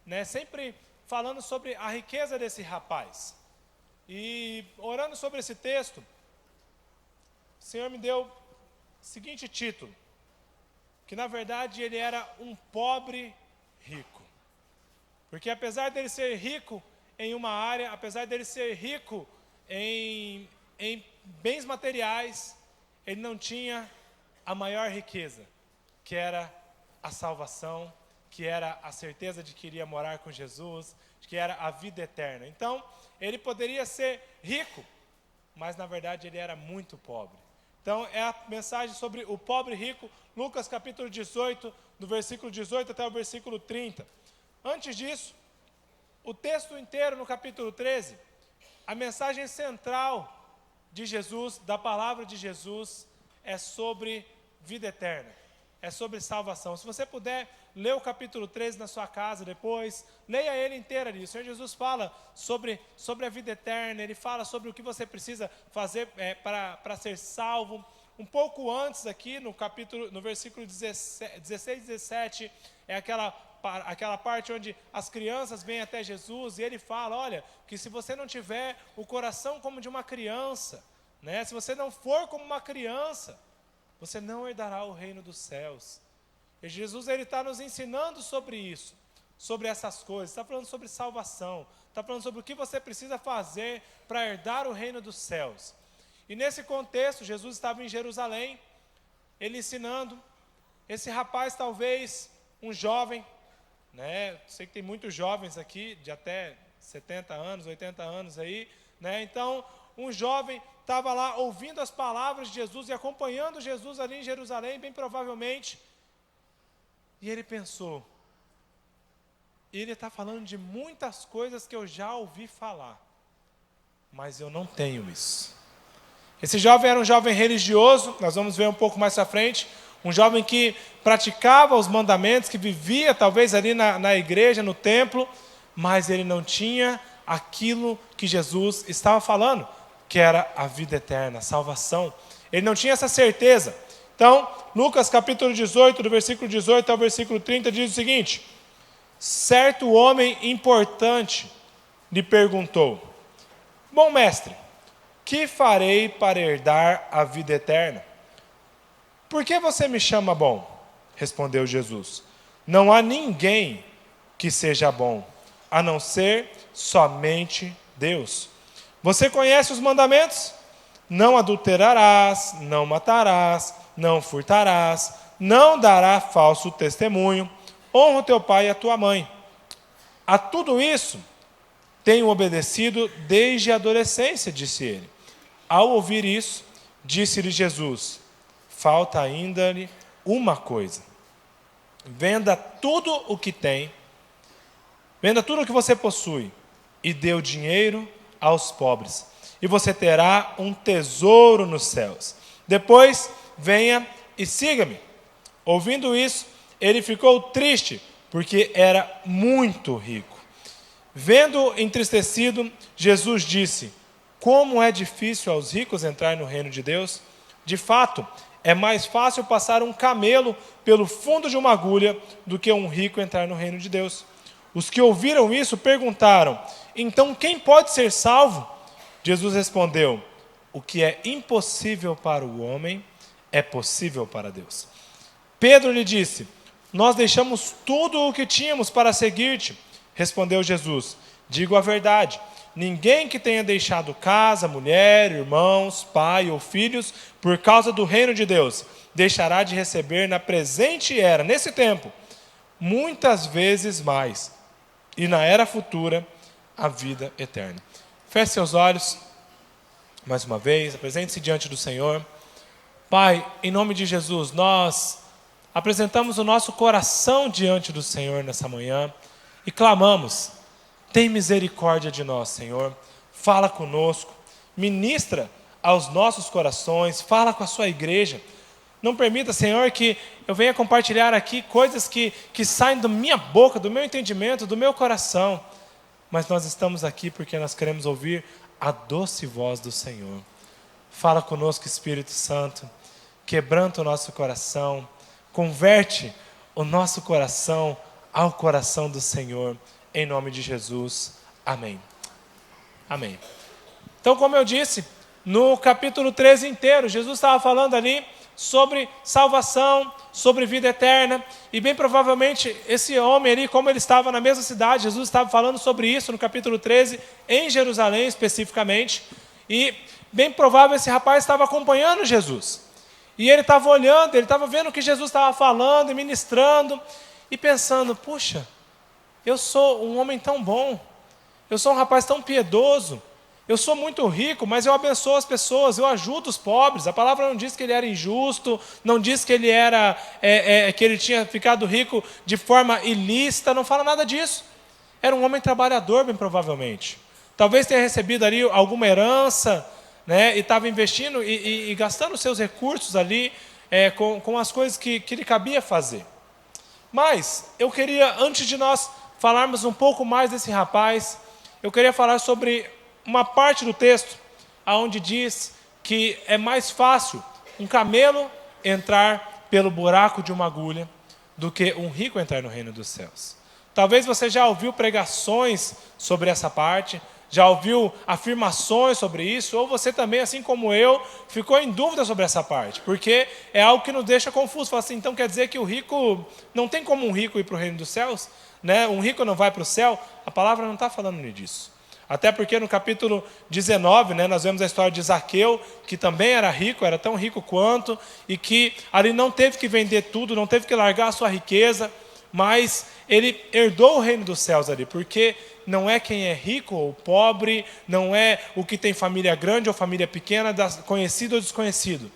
né? Sempre falando sobre a riqueza desse rapaz. E orando sobre esse texto, o Senhor me deu o seguinte título, que na verdade ele era um pobre rico. Porque apesar dele ser rico em uma área, apesar dele ser rico em bens materiais, ele não tinha a maior riqueza, que era a salvação, que era a certeza de que iria morar com Jesus, que era a vida eterna. Então, ele poderia ser rico, mas na verdade ele era muito pobre. Então, é a mensagem sobre o pobre rico, Lucas capítulo 18, do versículo 18 até o versículo 30. Antes disso, o texto inteiro no capítulo 13, a mensagem central de Jesus, da palavra de Jesus, é sobre vida eterna, é sobre salvação. Se você puder ler o capítulo 13 na sua casa depois, leia ele inteiro ali. O Senhor Jesus fala sobre a vida eterna, ele fala sobre o que você precisa fazer para ser salvo. Um pouco antes aqui, no versículo 16 e 17, é aquela parte onde as crianças vêm até Jesus, e ele fala, olha, que se você não tiver o coração como de uma criança, né, se você não for como uma criança, você não herdará o reino dos céus. E Jesus está nos ensinando sobre isso, sobre essas coisas, está falando sobre salvação, está falando sobre o que você precisa fazer para herdar o reino dos céus. E nesse contexto, Jesus estava em Jerusalém, ele ensinando, esse rapaz talvez um jovem, né? Sei que tem muitos jovens aqui, de até 70 anos, 80 anos aí, né? Então, um jovem estava lá ouvindo as palavras de Jesus e acompanhando Jesus ali em Jerusalém, bem provavelmente, e ele pensou, ele está falando de muitas coisas que eu já ouvi falar, mas eu não tenho isso. Esse jovem era um jovem religioso, nós vamos ver um pouco mais à frente, um jovem que praticava os mandamentos, que vivia talvez ali na igreja, no templo, mas ele não tinha aquilo que Jesus estava falando, que era a vida eterna, a salvação. Ele não tinha essa certeza. Então, Lucas capítulo 18, do versículo 18 ao versículo 30, diz o seguinte: certo homem importante lhe perguntou, bom mestre, que farei para herdar a vida eterna? Por que você me chama bom? Respondeu Jesus. Não há ninguém que seja bom, a não ser somente Deus. Você conhece os mandamentos? Não adulterarás, não matarás, não furtarás, não dará falso testemunho, honra o teu pai e a tua mãe. A tudo isso tenho obedecido desde a adolescência, disse ele. Ao ouvir isso, disse-lhe Jesus, falta ainda-lhe uma coisa. Venda tudo o que tem, venda tudo o que você possui e dê o dinheiro aos pobres, e você terá um tesouro nos céus. Depois, venha e siga-me. Ouvindo isso, ele ficou triste, porque era muito rico. Vendo entristecido, Jesus disse, como é difícil aos ricos entrar no reino de Deus? De fato, é mais fácil passar um camelo pelo fundo de uma agulha do que um rico entrar no reino de Deus. Os que ouviram isso perguntaram, então quem pode ser salvo? Jesus respondeu, o que é impossível para o homem é possível para Deus. Pedro lhe disse, nós deixamos tudo o que tínhamos para seguir-te. Respondeu Jesus, digo a verdade, ninguém que tenha deixado casa, mulher, irmãos, pai ou filhos, por causa do reino de Deus, deixará de receber na presente era, nesse tempo, muitas vezes mais, e na era futura, a vida eterna. Feche seus olhos, mais uma vez, apresente-se diante do Senhor. Pai, em nome de Jesus, nós apresentamos o nosso coração diante do Senhor nessa manhã e clamamos, tem misericórdia de nós, Senhor. Fala conosco, ministra aos nossos corações, fala com a sua igreja. Não permita, Senhor, que eu venha compartilhar aqui coisas que saem da minha boca, do meu entendimento, do meu coração. Mas nós estamos aqui porque nós queremos ouvir a doce voz do Senhor. Fala conosco, Espírito Santo, quebranta o nosso coração, converte o nosso coração ao coração do Senhor, em nome de Jesus. Amém. Amém. Então, como eu disse, no capítulo 13 inteiro, Jesus estava falando ali sobre salvação, sobre vida eterna, e bem provavelmente esse homem ali, como ele estava na mesma cidade, Jesus estava falando sobre isso no capítulo 13, em Jerusalém especificamente, e bem provável esse rapaz estava acompanhando Jesus, e ele estava olhando, ele estava vendo o que Jesus estava falando e ministrando, e pensando, puxa, eu sou um homem tão bom, eu sou um rapaz tão piedoso, eu sou muito rico, mas eu abençoo as pessoas, eu ajudo os pobres. A palavra não diz que ele era injusto, não diz que ele era que ele tinha ficado rico de forma ilícita, não fala nada disso. Era um homem trabalhador, bem provavelmente. Talvez tenha recebido ali alguma herança, né, e estava investindo e gastando seus recursos ali com as coisas que lhe cabia fazer. Mas eu queria, antes de nós falarmos um pouco mais desse rapaz, eu queria falar sobre uma parte do texto onde diz que é mais fácil um camelo entrar pelo buraco de uma agulha do que um rico entrar no reino dos céus. Talvez você já ouviu pregações sobre essa parte, já ouviu afirmações sobre isso, ou você também, assim como eu, ficou em dúvida sobre essa parte, porque é algo que nos deixa confuso. Fala assim, então quer dizer que o rico, não tem como um rico ir para o reino dos céus? Né? Um rico não vai para o céu? A palavra não está falando disso. Até porque no capítulo 19, né, nós vemos a história de Zaqueu, que também era rico, era tão rico quanto, e que ali não teve que vender tudo, não teve que largar a sua riqueza, mas ele herdou o reino dos céus ali, porque não é quem é rico ou pobre, não é o que tem família grande ou família pequena, conhecido ou desconhecido.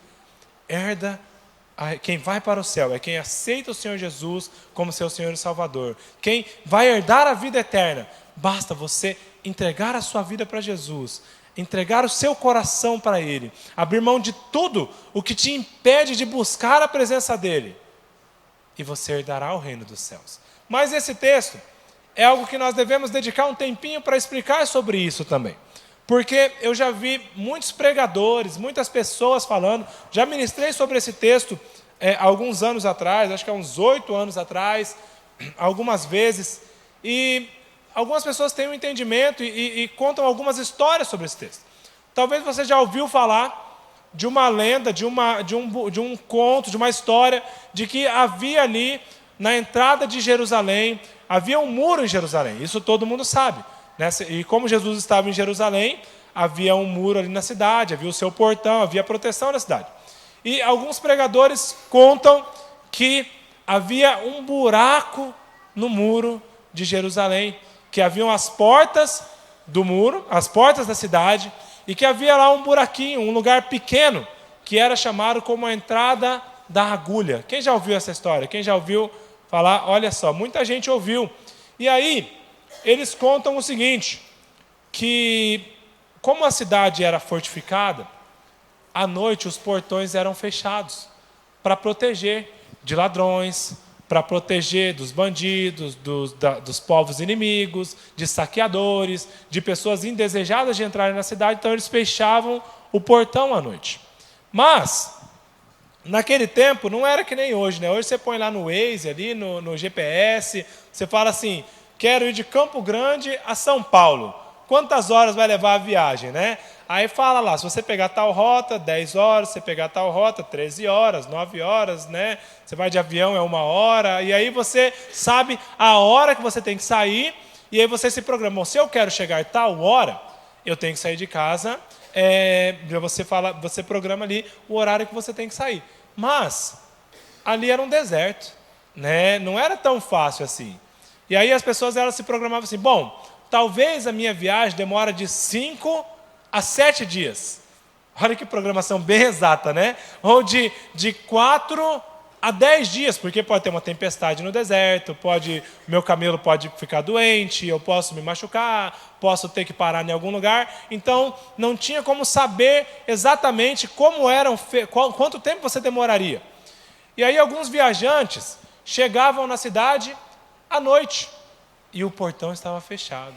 Herda, quem vai para o céu é quem aceita o Senhor Jesus como seu Senhor e Salvador. Quem vai herdar a vida eterna, basta você entregar a sua vida para Jesus, entregar o seu coração para Ele, abrir mão de tudo o que te impede de buscar a presença dEle, e você herdará o reino dos céus. Mas esse texto é algo que nós devemos dedicar um tempinho para explicar sobre isso também, porque eu já vi muitos pregadores, muitas pessoas falando, já ministrei sobre esse texto alguns anos atrás, acho que há uns 8 anos atrás, algumas vezes, e algumas pessoas têm um entendimento e contam algumas histórias sobre esse texto. Talvez você já ouviu falar de uma lenda, de um conto, de uma história, de que havia ali, na entrada de Jerusalém, havia um muro em Jerusalém. Isso todo mundo sabe, né? E como Jesus estava em Jerusalém, havia um muro ali na cidade, havia o seu portão, havia proteção na cidade. E alguns pregadores contam que havia um buraco no muro de Jerusalém, que haviam as portas do muro, as portas da cidade, e que havia lá um buraquinho, um lugar pequeno, que era chamado como a entrada da agulha. Quem já ouviu essa história? Quem já ouviu falar? Olha só, muita gente ouviu. E aí, eles contam o seguinte, que como a cidade era fortificada, à noite os portões eram fechados, para proteger de ladrões, para proteger dos bandidos, dos povos inimigos, de saqueadores, de pessoas indesejadas de entrarem na cidade, então eles fechavam o portão à noite. Mas, naquele tempo, não era que nem hoje, né? Hoje você põe lá no Waze, ali no GPS, você fala assim, quero ir de Campo Grande a São Paulo. Quantas horas vai levar a viagem, né? Aí fala lá, se você pegar tal rota, 10 horas, se você pegar tal rota, 13 horas, 9 horas, né? Você vai de avião, é 1 hora, e aí você sabe a hora que você tem que sair, e aí você se programa. Se eu quero chegar tal hora, eu tenho que sair de casa, você programa ali o horário que você tem que sair. Mas, ali era um deserto, né? Não era tão fácil assim. E aí as pessoas elas se programavam assim, bom, talvez a minha viagem demora de 5 a 7 dias. Olha que programação bem exata, né? Ou de 4 a 10 dias, porque pode ter uma tempestade no deserto, meu camelo pode ficar doente, eu posso me machucar, posso ter que parar em algum lugar. Então, não tinha como saber exatamente quanto tempo você demoraria. E aí alguns viajantes chegavam na cidade à noite e o portão estava fechado.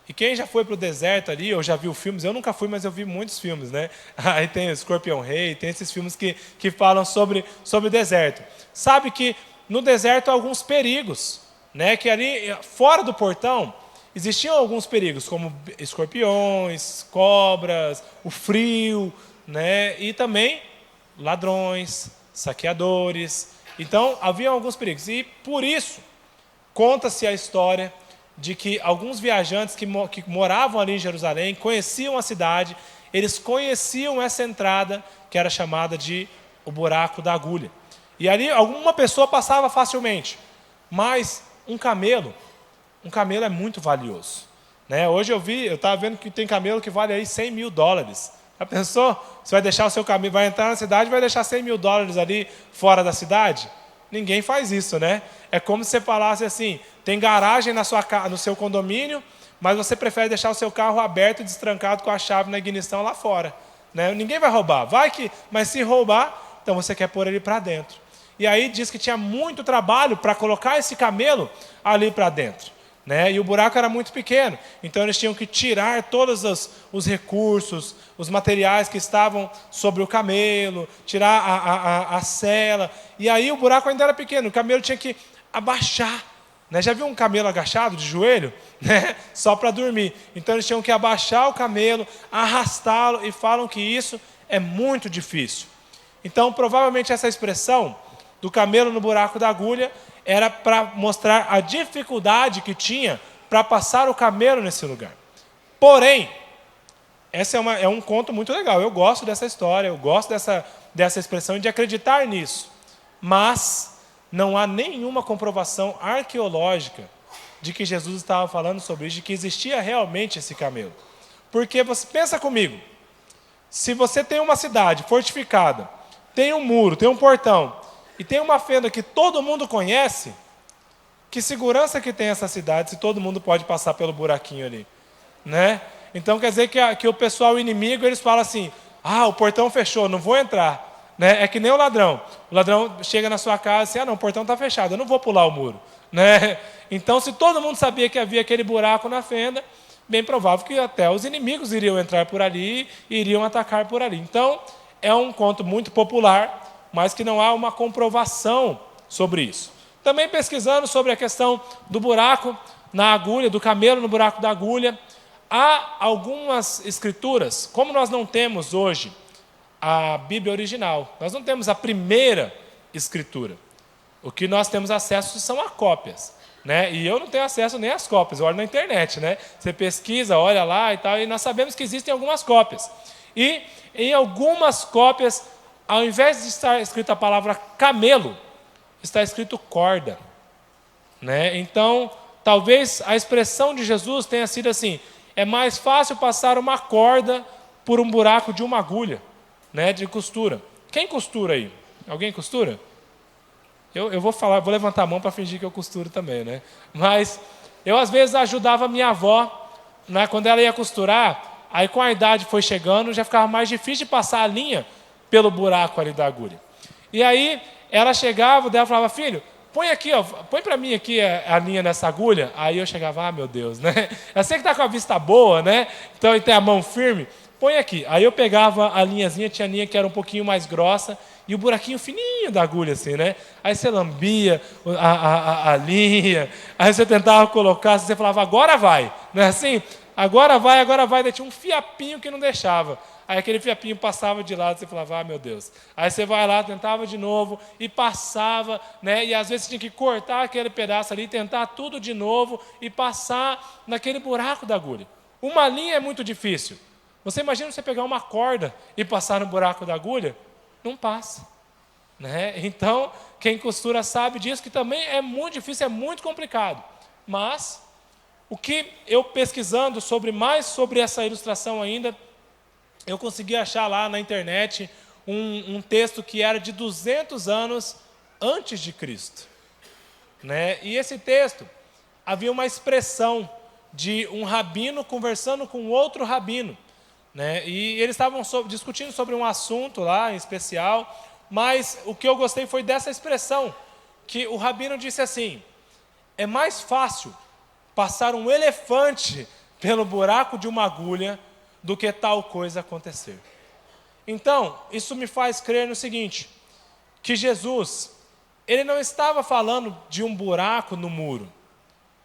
E quem já foi para o deserto ali, ou já viu filmes, eu nunca fui, mas eu vi muitos filmes, né? Aí tem o Escorpião Rei, tem esses filmes que falam sobre o deserto. Sabe que no deserto há alguns perigos, né? Que ali, fora do portão, existiam alguns perigos, como escorpiões, cobras, o frio, né? E também ladrões, saqueadores. Então, havia alguns perigos. E por isso, conta-se a história de que alguns viajantes que moravam ali em Jerusalém, conheciam a cidade, eles conheciam essa entrada que era chamada de o buraco da agulha. E ali alguma pessoa passava facilmente, mas um camelo é muito valioso, né? Hoje eu estava vendo que tem camelo que vale aí $100 mil. Já pensou? Você vai deixar o seu camelo, vai entrar na cidade e vai deixar $100 mil ali fora da cidade? Ninguém faz isso, né? É como se você falasse assim, tem garagem no seu condomínio, mas você prefere deixar o seu carro aberto e destrancado com a chave na ignição lá fora, né? Ninguém vai roubar, mas se roubar, então você quer pôr ele para dentro. E aí diz que tinha muito trabalho para colocar esse camelo ali para dentro, né? E o buraco era muito pequeno, então eles tinham que tirar todos os recursos, os materiais que estavam sobre o camelo, tirar a sela, e aí o buraco ainda era pequeno, o camelo tinha que abaixar, né? Já viu um camelo agachado de joelho? Né? Só para dormir. Então eles tinham que abaixar o camelo, arrastá-lo, e falam que isso é muito difícil. Então provavelmente essa expressão do camelo no buraco da agulha era para mostrar a dificuldade que tinha para passar o camelo nesse lugar. Porém, essa é um conto muito legal. Eu gosto dessa história, eu gosto dessa expressão e de acreditar nisso. Mas não há nenhuma comprovação arqueológica de que Jesus estava falando sobre isso, de que existia realmente esse camelo. Porque você pensa comigo, se você tem uma cidade fortificada, tem um muro, tem um portão, e tem uma fenda que todo mundo conhece, que segurança que tem essa cidade se todo mundo pode passar pelo buraquinho ali, né? Então quer dizer que o pessoal inimigo, eles falam assim, o portão fechou, não vou entrar, né? É que nem o ladrão chega na sua casa e assim, não, o portão está fechado, eu não vou pular o muro, né? Então se todo mundo sabia que havia aquele buraco na fenda, bem provável que até os inimigos iriam entrar por ali e iriam atacar por ali. Então é um conto muito popular, mas que não há uma comprovação sobre isso. Também pesquisando sobre a questão do buraco na agulha, do camelo no buraco da agulha, há algumas escrituras, como nós não temos hoje a Bíblia original, nós não temos a primeira escritura, o que nós temos acesso são a cópias, né? E eu não tenho acesso nem às cópias, eu olho na internet, né? Você pesquisa, olha lá e tal, e nós sabemos que existem algumas cópias. E em algumas cópias, ao invés de estar escrito a palavra camelo, está escrito corda, né? Então, talvez a expressão de Jesus tenha sido assim, é mais fácil passar uma corda por um buraco de uma agulha, né, de costura. Quem costura aí? Alguém costura? Eu vou levantar a mão para fingir que eu costuro também, né? Mas eu às vezes ajudava minha avó, né, quando ela ia costurar, aí com a idade foi chegando, já ficava mais difícil de passar a linha pelo buraco ali da agulha. E aí ela chegava, ela falava, filho, põe aqui, põe para mim aqui a linha nessa agulha. Aí eu chegava, meu Deus, né? Eu sei que está com a vista boa, né? Então ele tem a mão firme, põe aqui. Aí eu pegava a linhazinha, tinha linha que era um pouquinho mais grossa, e o buraquinho fininho da agulha, assim, né? Aí você lambia a linha, aí você tentava colocar, você falava, agora vai, né? Assim, agora vai, daí tinha um fiapinho que não deixava. Aí aquele fiapinho passava de lado, você falava, meu Deus. Aí você vai lá, tentava de novo, e passava, né? E às vezes você tinha que cortar aquele pedaço ali, tentar tudo de novo, e passar naquele buraco da agulha. Uma linha é muito difícil. Você imagina você pegar uma corda e passar no buraco da agulha? Não passa, né? Então, quem costura sabe disso, que também é muito difícil, é muito complicado. Mas, o que eu pesquisando mais sobre essa ilustração ainda, eu consegui achar lá na internet um texto que era de 200 anos antes de Cristo, né? E esse texto, havia uma expressão de um rabino conversando com outro rabino, né? E eles estavam discutindo sobre um assunto lá em especial, mas o que eu gostei foi dessa expressão, que o rabino disse assim: é mais fácil passar um elefante pelo buraco de uma agulha do que tal coisa acontecer. Então, isso me faz crer no seguinte, que Jesus, ele não estava falando de um buraco no muro,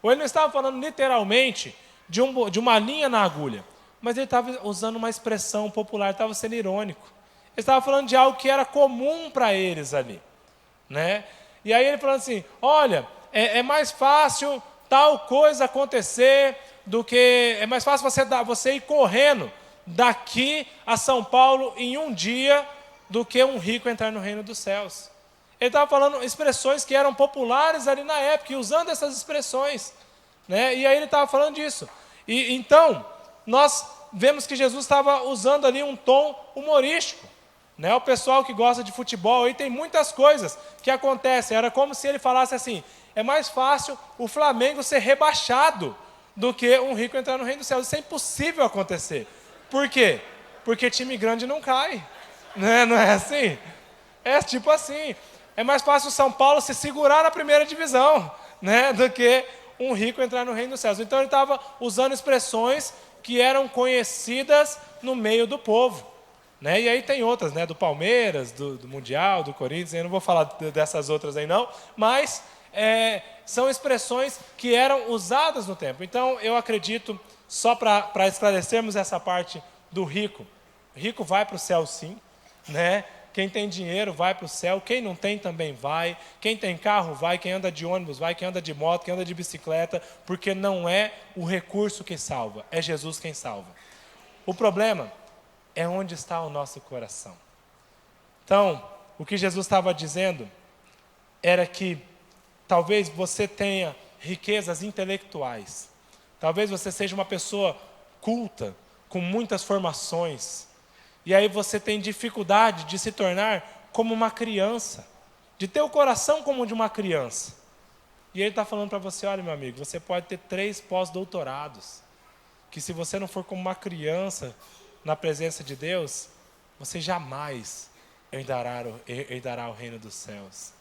ou ele não estava falando literalmente de uma linha na agulha, mas ele estava usando uma expressão popular, estava sendo irônico. Ele estava falando de algo que era comum para eles ali, né? E aí ele falando assim, olha, é mais fácil tal coisa acontecer do que... É mais fácil você ir correndo daqui a São Paulo em um dia do que um rico entrar no reino dos céus. Ele estava falando expressões que eram populares ali na época, e usando essas expressões, né? E aí ele estava falando disso. E então, nós vemos que Jesus estava usando ali um tom humorístico, né? O pessoal que gosta de futebol, aí tem muitas coisas que acontecem. Era como se ele falasse assim, é mais fácil o Flamengo ser rebaixado do que um rico entrar no reino dos céus. Isso é impossível acontecer. Por quê? Porque time grande não cai, né? Não é assim? É tipo assim, é mais fácil o São Paulo se segurar na primeira divisão, né? Do que um rico entrar no reino dos céus. Então ele estava usando expressões que eram conhecidas no meio do povo, né? E aí tem outras, né? Do Palmeiras, do Mundial, do Corinthians, eu não vou falar dessas outras aí não, mas são expressões que eram usadas no tempo. Então eu acredito, só para esclarecermos essa parte do rico, o rico vai para o céu sim, né? Quem tem dinheiro vai para o céu, quem não tem também vai, quem tem carro vai, quem anda de ônibus vai, quem anda de moto, quem anda de bicicleta, porque não é o recurso que salva, é Jesus quem salva. O problema é onde está o nosso coração. Então, o que Jesus estava dizendo era que talvez você tenha riquezas intelectuais, talvez você seja uma pessoa culta, com muitas formações, e aí você tem dificuldade de se tornar como uma criança, de ter o coração como de uma criança. E ele está falando para você, olha meu amigo, você pode ter 3 pós-doutorados, que se você não for como uma criança na presença de Deus, você jamais herdará o reino dos céus.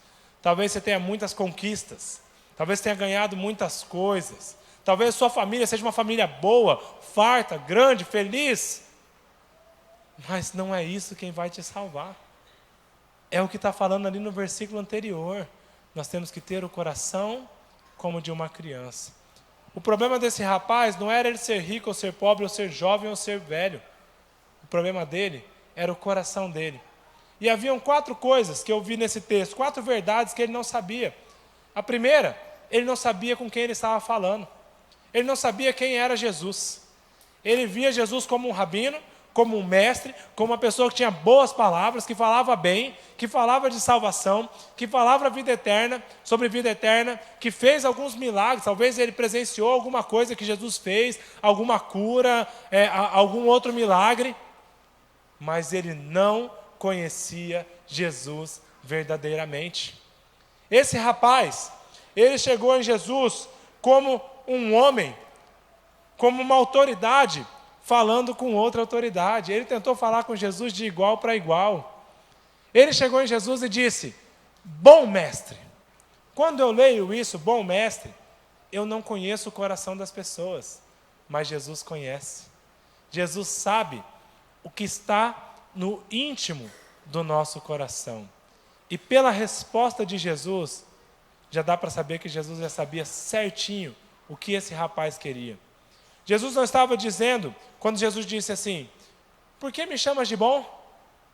Talvez você tenha muitas conquistas, talvez tenha ganhado muitas coisas, talvez sua família seja uma família boa, farta, grande, feliz, mas não é isso quem vai te salvar. É o que está falando ali no versículo anterior. Nós temos que ter o coração como de uma criança. O problema desse rapaz não era ele ser rico ou ser pobre, ou ser jovem ou ser velho. O problema dele era o coração dele. E haviam 4 coisas que eu vi nesse texto, 4 verdades que ele não sabia. A primeira, ele não sabia com quem ele estava falando. Ele não sabia quem era Jesus. Ele via Jesus como um rabino, como um mestre, como uma pessoa que tinha boas palavras, que falava bem, que falava de salvação, que falava vida eterna, sobre vida eterna, que fez alguns milagres, talvez ele presenciou alguma coisa que Jesus fez, alguma cura, algum outro milagre, mas ele não conhecia Jesus verdadeiramente. Esse rapaz, ele chegou em Jesus como um homem, como uma autoridade, falando com outra autoridade. Ele tentou falar com Jesus de igual para igual. Ele chegou em Jesus e disse, bom mestre. Quando eu leio isso, bom mestre, eu não conheço o coração das pessoas, mas Jesus conhece. Jesus sabe o que está no íntimo do nosso coração. E pela resposta de Jesus, já dá para saber que Jesus já sabia certinho o que esse rapaz queria. Jesus não estava dizendo, quando Jesus disse assim, por que me chamas de bom?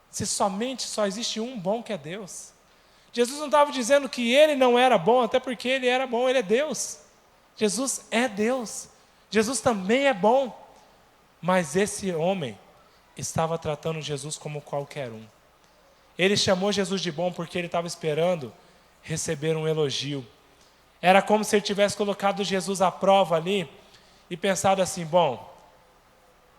Se só existe um bom que é Deus. Jesus não estava dizendo que ele não era bom, até porque ele era bom, ele é Deus. Jesus é Deus. Jesus também é bom. Mas esse homem estava tratando Jesus como qualquer um. Ele chamou Jesus de bom porque ele estava esperando receber um elogio. Era como se ele tivesse colocado Jesus à prova ali, e pensado assim, bom,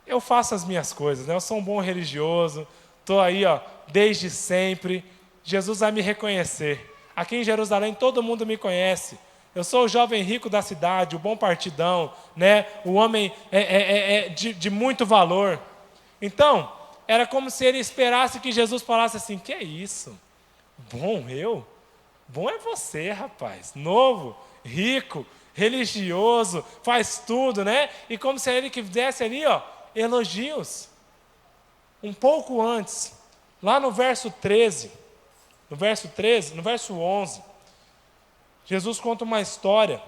eu faço as minhas coisas, né? Eu sou um bom religioso, estou aí, ó, desde sempre. Jesus vai me reconhecer. Aqui em Jerusalém todo mundo me conhece. Eu sou o jovem rico da cidade, o bom partidão, né? O homem de muito valor. Então, era como se ele esperasse que Jesus falasse assim: que é isso? Bom eu? Bom é você, rapaz. Novo, rico, religioso, faz tudo, né? E como se ele quisesse ali, ó, elogios. Um pouco antes, lá no verso 13, no verso 11, Jesus conta uma história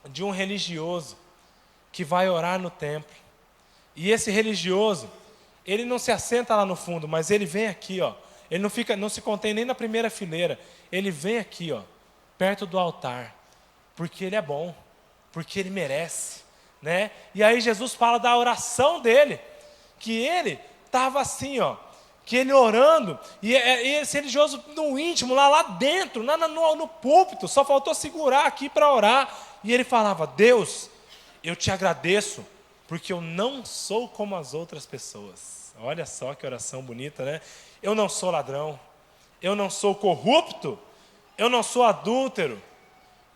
de um religioso que vai orar no templo. E esse religioso, ele não se assenta lá no fundo, mas ele vem aqui, ó. Ele não se contém nem na primeira fileira. Ele vem aqui, ó, perto do altar, porque ele é bom, porque ele merece, né? E aí Jesus fala da oração dele, que ele estava assim, ó, que ele orando, e esse religioso no íntimo, lá dentro, no púlpito, só faltou segurar aqui para orar, e ele falava: Deus, eu te agradeço, porque eu não sou como as outras pessoas. Olha só que oração bonita, né? Eu não sou ladrão, eu não sou corrupto, eu não sou adúltero,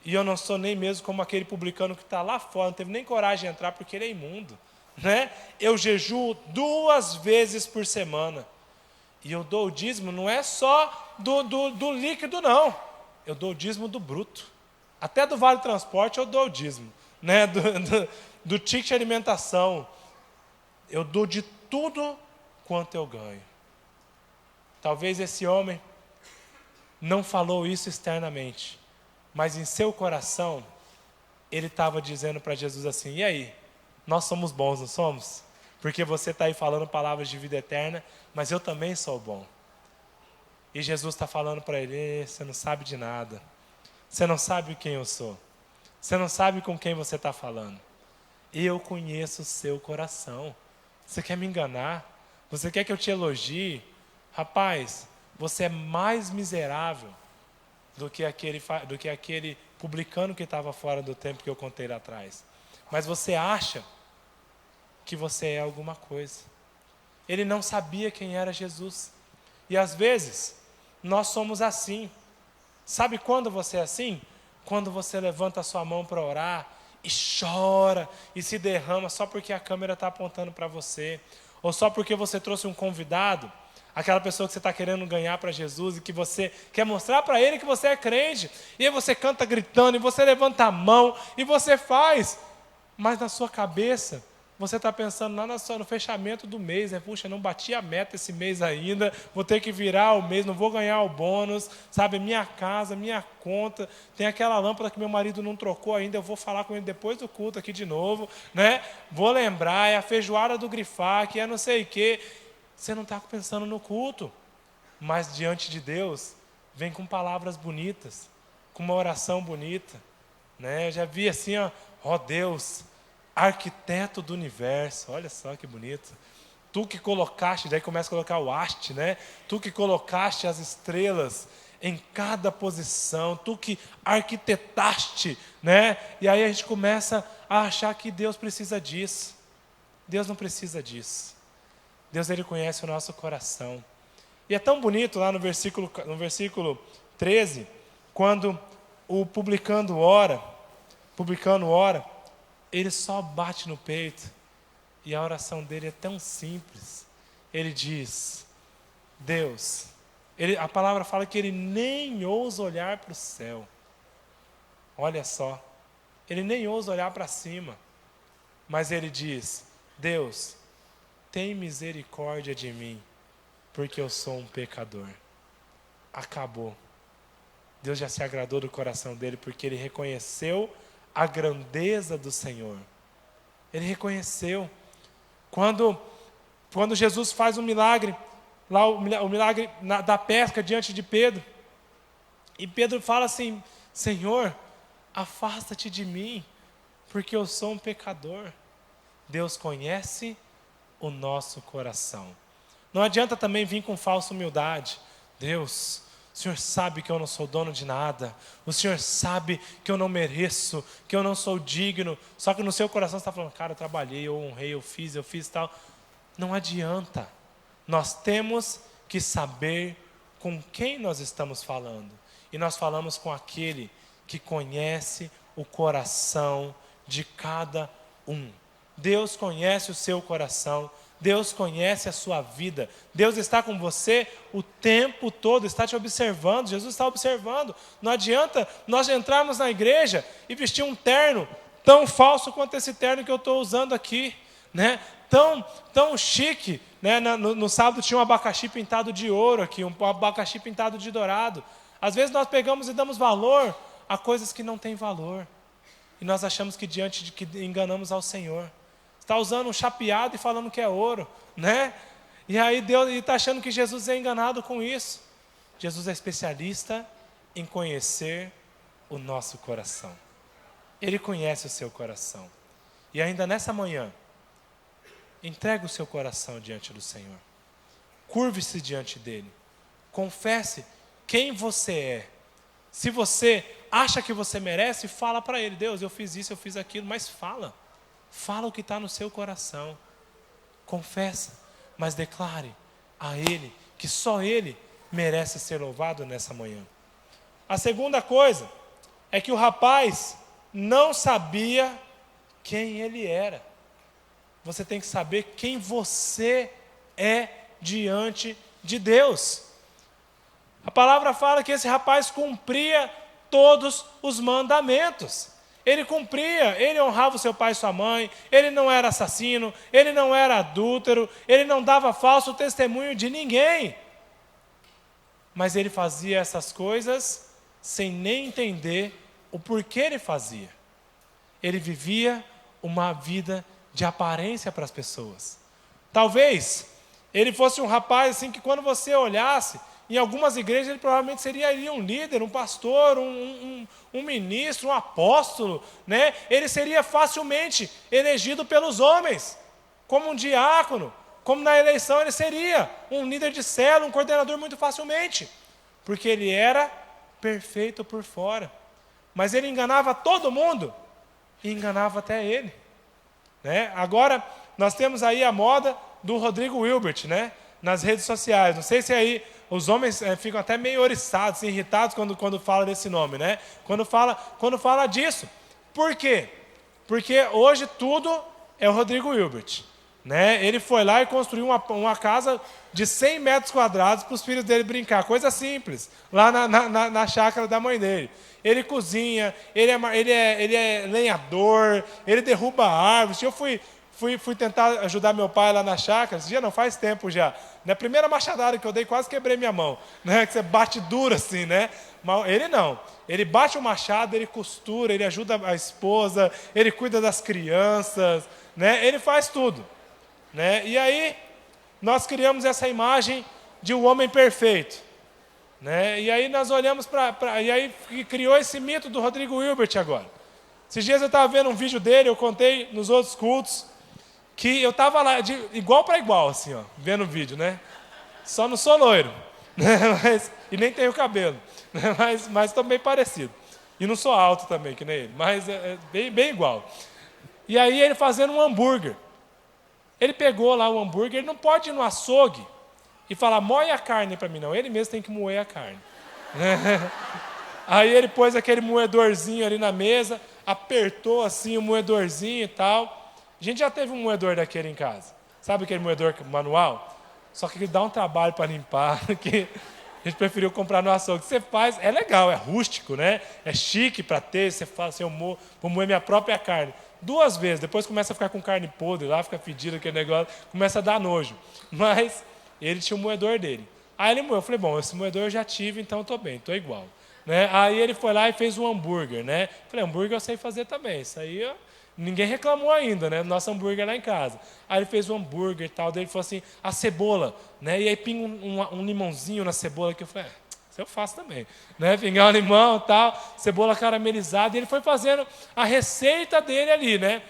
e eu não sou nem mesmo como aquele publicano que está lá fora, não teve nem coragem de entrar porque ele é imundo, né? Eu jejuo 2 vezes por semana, e eu dou o dízimo, não é só do líquido, não, eu dou o dízimo do bruto, até do vale transporte eu dou o dízimo, né? Do ticket de alimentação, eu dou de tudo quanto eu ganho. Talvez esse homem não falou isso externamente, mas em seu coração, ele estava dizendo para Jesus assim: e aí, nós somos bons, não somos? Porque você está aí falando palavras de vida eterna, mas eu também sou bom. E Jesus está falando para ele: você não sabe de nada, você não sabe quem eu sou, você não sabe com quem você está falando. Eu conheço o seu coração. Você quer me enganar? Você quer que eu te elogie? Rapaz, você é mais miserável do que aquele publicano que estava fora do templo que eu contei lá atrás. Mas você acha que você é alguma coisa. Ele não sabia quem era Jesus. E às vezes, nós somos assim. Sabe quando você é assim? Quando você levanta a sua mão para orar e chora e se derrama só porque a câmera está apontando para você, ou só porque você trouxe um convidado, aquela pessoa que você está querendo ganhar para Jesus e que você quer mostrar para ele que você é crente, e aí você canta gritando, e você levanta a mão, e você faz, mas na sua cabeça, você está pensando lá no fechamento do mês, né? Puxa, não bati a meta esse mês ainda, vou ter que virar o mês, não vou ganhar o bônus, sabe? Minha casa, minha conta, tem aquela lâmpada que meu marido não trocou ainda, eu vou falar com ele depois do culto aqui de novo, né? Vou lembrar, é a feijoada do grifar, que é não sei o quê. Você não está pensando no culto, mas diante de Deus, vem com palavras bonitas, com uma oração bonita, né? Eu já vi assim, ó Deus, arquiteto do universo, olha só que bonito. Tu que colocaste, daí começa a colocar o haste, né? Tu que colocaste as estrelas em cada posição, tu que arquitetaste, né? E aí a gente começa a achar que Deus precisa disso. Deus não precisa disso. Deus, Ele conhece o nosso coração. E é tão bonito lá no versículo 13, quando o publicano ora, ele só bate no peito, e a oração dele é tão simples. Ele diz: Deus, a palavra fala que ele nem ousa olhar para o céu. Olha só, ele nem ousa olhar para cima, mas ele diz: Deus, tem misericórdia de mim, porque eu sou um pecador. Acabou. Deus já se agradou do coração dele, porque ele reconheceu a grandeza do Senhor. Ele reconheceu. Quando Jesus faz um milagre, lá o milagre da pesca diante de Pedro, e Pedro fala assim: Senhor, afasta-te de mim, porque eu sou um pecador. Deus conhece o nosso coração. Não adianta também vir com falsa humildade. Deus, O Senhor sabe que eu não sou dono de nada. O Senhor sabe que eu não mereço, que eu não sou digno. Só que no seu coração você está falando, cara, eu trabalhei, eu honrei, eu fiz tal. Não adianta. Nós temos que saber com quem nós estamos falando. E nós falamos com aquele que conhece o coração de cada um. Deus conhece o seu coração. Deus conhece a sua vida. Deus está com você o tempo todo, está te observando. Jesus está observando. Não adianta nós entrarmos na igreja e vestir um terno tão falso quanto esse terno que eu estou usando aqui, né? Tão chique, né? No sábado tinha um abacaxi pintado de ouro aqui, um abacaxi pintado de dourado. Às vezes nós pegamos e damos valor a coisas que não têm valor. E nós achamos que diante de que enganamos ao Senhor. Está usando um chapeado e falando que é ouro, né? E aí Deus está achando que Jesus é enganado com isso. Jesus é especialista em conhecer o nosso coração. Ele conhece o seu coração. E ainda nessa manhã, entregue o seu coração diante do Senhor. Curve-se diante dele. Confesse quem você é. Se você acha que você merece, fala para ele, Deus, eu fiz isso, eu fiz aquilo, mas fala. Fala o que está no seu coração. Confessa, mas declare a ele que só ele merece ser louvado nessa manhã. A segunda coisa é que o rapaz não sabia quem ele era. Você tem que saber quem você é diante de Deus. A palavra fala que esse rapaz cumpria todos os mandamentos. Ele cumpria, ele honrava o seu pai e sua mãe, ele não era assassino, ele não era adúltero, ele não dava falso testemunho de ninguém. Mas ele fazia essas coisas sem nem entender o porquê ele fazia. Ele vivia uma vida de aparência para as pessoas. Talvez ele fosse um rapaz assim que quando você olhasse, em algumas igrejas ele provavelmente seria um líder, um pastor, um ministro, um apóstolo, né? Ele seria facilmente elegido pelos homens, como um diácono, como na eleição ele seria um líder de célula, um coordenador muito facilmente, porque ele era perfeito por fora. Mas ele enganava todo mundo e enganava até ele, né? Agora nós temos aí a moda do Rodrigo Hilbert, né? Nas redes sociais. Não sei se aí os homens ficam até meio oriçados, irritados quando fala desse nome, né? Quando fala disso. Por quê? Porque hoje tudo é o Rodrigo Hilbert, né? Ele foi lá e construiu uma casa de 100 metros quadrados para os filhos dele brincar. Coisa simples, lá na chácara da mãe dele. Ele cozinha, ele é lenhador, ele derruba árvores. Eu fui tentar ajudar meu pai lá na chácara, esse dia não faz tempo já. Na primeira machadada que eu dei, quase quebrei minha mão, né? Que você bate duro assim, né? Mas ele não. Ele bate o machado, ele costura, ele ajuda a esposa, ele cuida das crianças, né? Ele faz tudo, né? E aí, nós criamos essa imagem de um homem perfeito, né? E aí nós olhamos e aí criou esse mito do Rodrigo Hilbert agora. Esses dias eu estava vendo um vídeo dele, eu contei nos outros cultos, que eu estava lá, de igual para igual, assim, ó, vendo o vídeo, né? Só não sou loiro, né? E nem tenho cabelo, né? Mas estou bem parecido. E não sou alto também, que nem ele, mas é bem igual. E aí ele fazendo um hambúrguer. Ele pegou lá o hambúrguer, ele não pode ir no açougue e falar, moe a carne para mim, não. Ele mesmo tem que moer a carne. Aí ele pôs aquele moedorzinho ali na mesa, apertou assim o moedorzinho e tal. A gente já teve um moedor daquele em casa. Sabe aquele moedor manual? Só que ele dá um trabalho para limpar, que a gente preferiu comprar no açougue. Você faz, é legal, é rústico, né? É chique para ter, você fala assim, vou moer minha própria carne. 2 vezes, depois começa a ficar com carne podre lá, fica fedido aquele negócio, começa a dar nojo. Mas ele tinha o moedor dele. Aí ele moeu, eu falei, bom, esse moedor eu já tive, então estou bem, estou igual. Né? Aí ele foi lá e fez um hambúrguer, né? Falei, hambúrguer eu sei fazer também, isso aí ninguém reclamou ainda, né? Nosso hambúrguer lá em casa. Aí ele fez o hambúrguer e tal, daí ele falou assim, a cebola, né? E aí pinga um limãozinho na cebola, que eu falei, isso eu faço também, né? Pingar um limão e tal, cebola caramelizada, e ele foi fazendo a receita dele ali, né?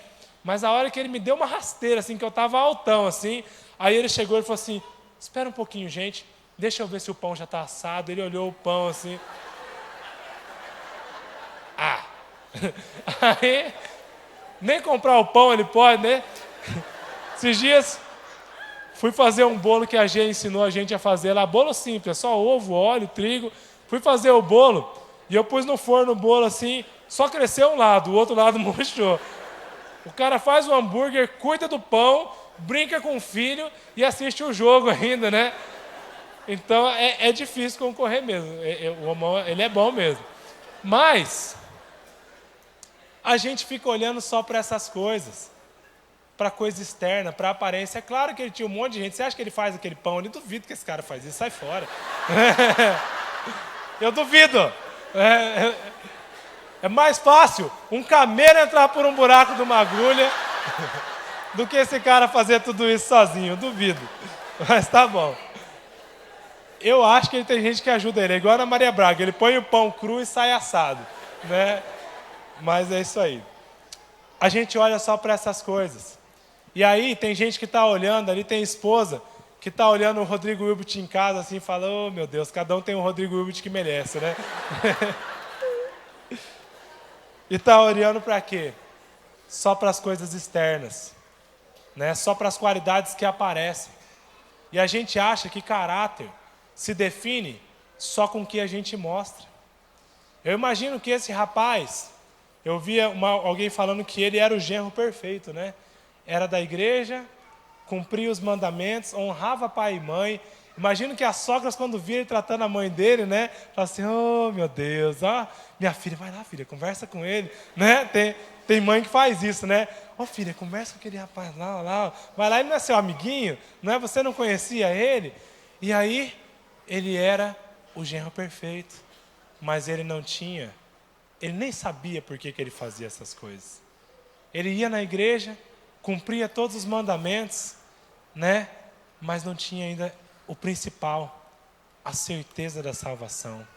Mas a hora que ele me deu uma rasteira, assim, que eu estava altão, assim, aí ele chegou e falou assim, espera um pouquinho, gente, deixa eu ver se o pão já está assado. Ele olhou o pão assim. Ah! Aí, nem comprar o pão ele pode, né? Esses dias, fui fazer um bolo que a Gê ensinou a gente a fazer lá. Bolo simples, é só ovo, óleo, trigo. Fui fazer o bolo e eu pus no forno o bolo assim, só cresceu um lado, o outro lado murchou. O cara faz o hambúrguer, cuida do pão, brinca com o filho e assiste o jogo ainda, né? Então é difícil concorrer mesmo. O homão, ele é bom mesmo. Mas a gente fica olhando só para essas coisas, para coisa externa, para aparência. É claro que ele tinha um monte de gente. Você acha que ele faz aquele pão? Eu duvido que esse cara faz isso. Sai fora. Eu duvido. É mais fácil um camelo entrar por um buraco de uma agulha do que esse cara fazer tudo isso sozinho. Eu duvido. Mas tá bom. Eu acho que ele tem gente que ajuda ele. É igual a Ana Maria Braga. Ele põe o pão cru e sai assado, né? Mas é isso aí. A gente olha só para essas coisas. E aí tem gente que está olhando, ali tem esposa que está olhando o Rodrigo Wilbert em casa assim e fala, oh meu Deus, cada um tem um Rodrigo Wilbert que merece, né? E está olhando para quê? Só para as coisas externas, né? Só para as qualidades que aparecem. E a gente acha que caráter se define só com o que a gente mostra. Eu imagino que esse rapaz, eu via alguém falando que ele era o genro perfeito, né? Era da igreja, cumpria os mandamentos, honrava pai e mãe. Imagino que as sogras, quando viam ele tratando a mãe dele, né? Falavam assim, oh meu Deus, ó, minha filha, vai lá, filha, conversa com ele, né? Tem mãe que faz isso, né? Ó, filha, conversa com aquele rapaz lá. Vai lá, ele não é seu amiguinho, não é? Você não conhecia ele? E aí, ele era o genro perfeito, mas ele não tinha, ele nem sabia por que ele fazia essas coisas. Ele ia na igreja, cumpria todos os mandamentos, né? Mas não tinha ainda o principal, a certeza da salvação.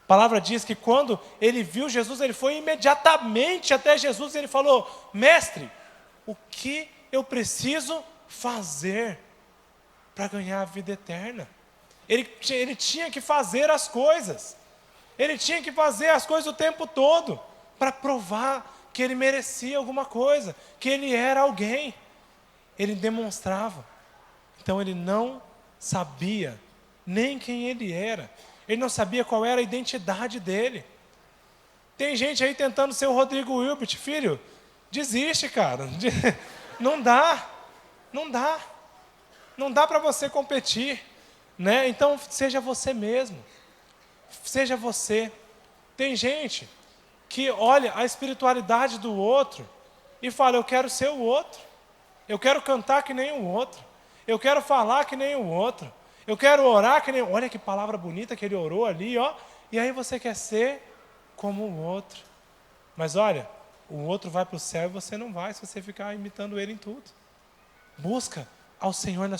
A palavra diz que quando ele viu Jesus, ele foi imediatamente até Jesus e ele falou, mestre, o que eu preciso fazer para ganhar a vida eterna? Ele tinha que fazer as coisas. Ele tinha que fazer as coisas o tempo todo para provar que ele merecia alguma coisa, que ele era alguém. Ele demonstrava. Então ele não sabia nem quem ele era. Ele não sabia qual era a identidade dele. Tem gente aí tentando ser o Rodrigo Wilbert. Filho, desiste, cara. Não dá. Não dá para você competir, né? Então seja você mesmo. Seja você. Tem gente que olha a espiritualidade do outro e fala, eu quero ser o outro. Eu quero cantar que nem o outro. Eu quero falar que nem o outro. Eu quero orar que nem... Olha que palavra bonita que ele orou ali, ó. E aí você quer ser como o outro. Mas olha, o outro vai para o céu e você não vai se você ficar imitando ele em tudo. Busca ao Senhor na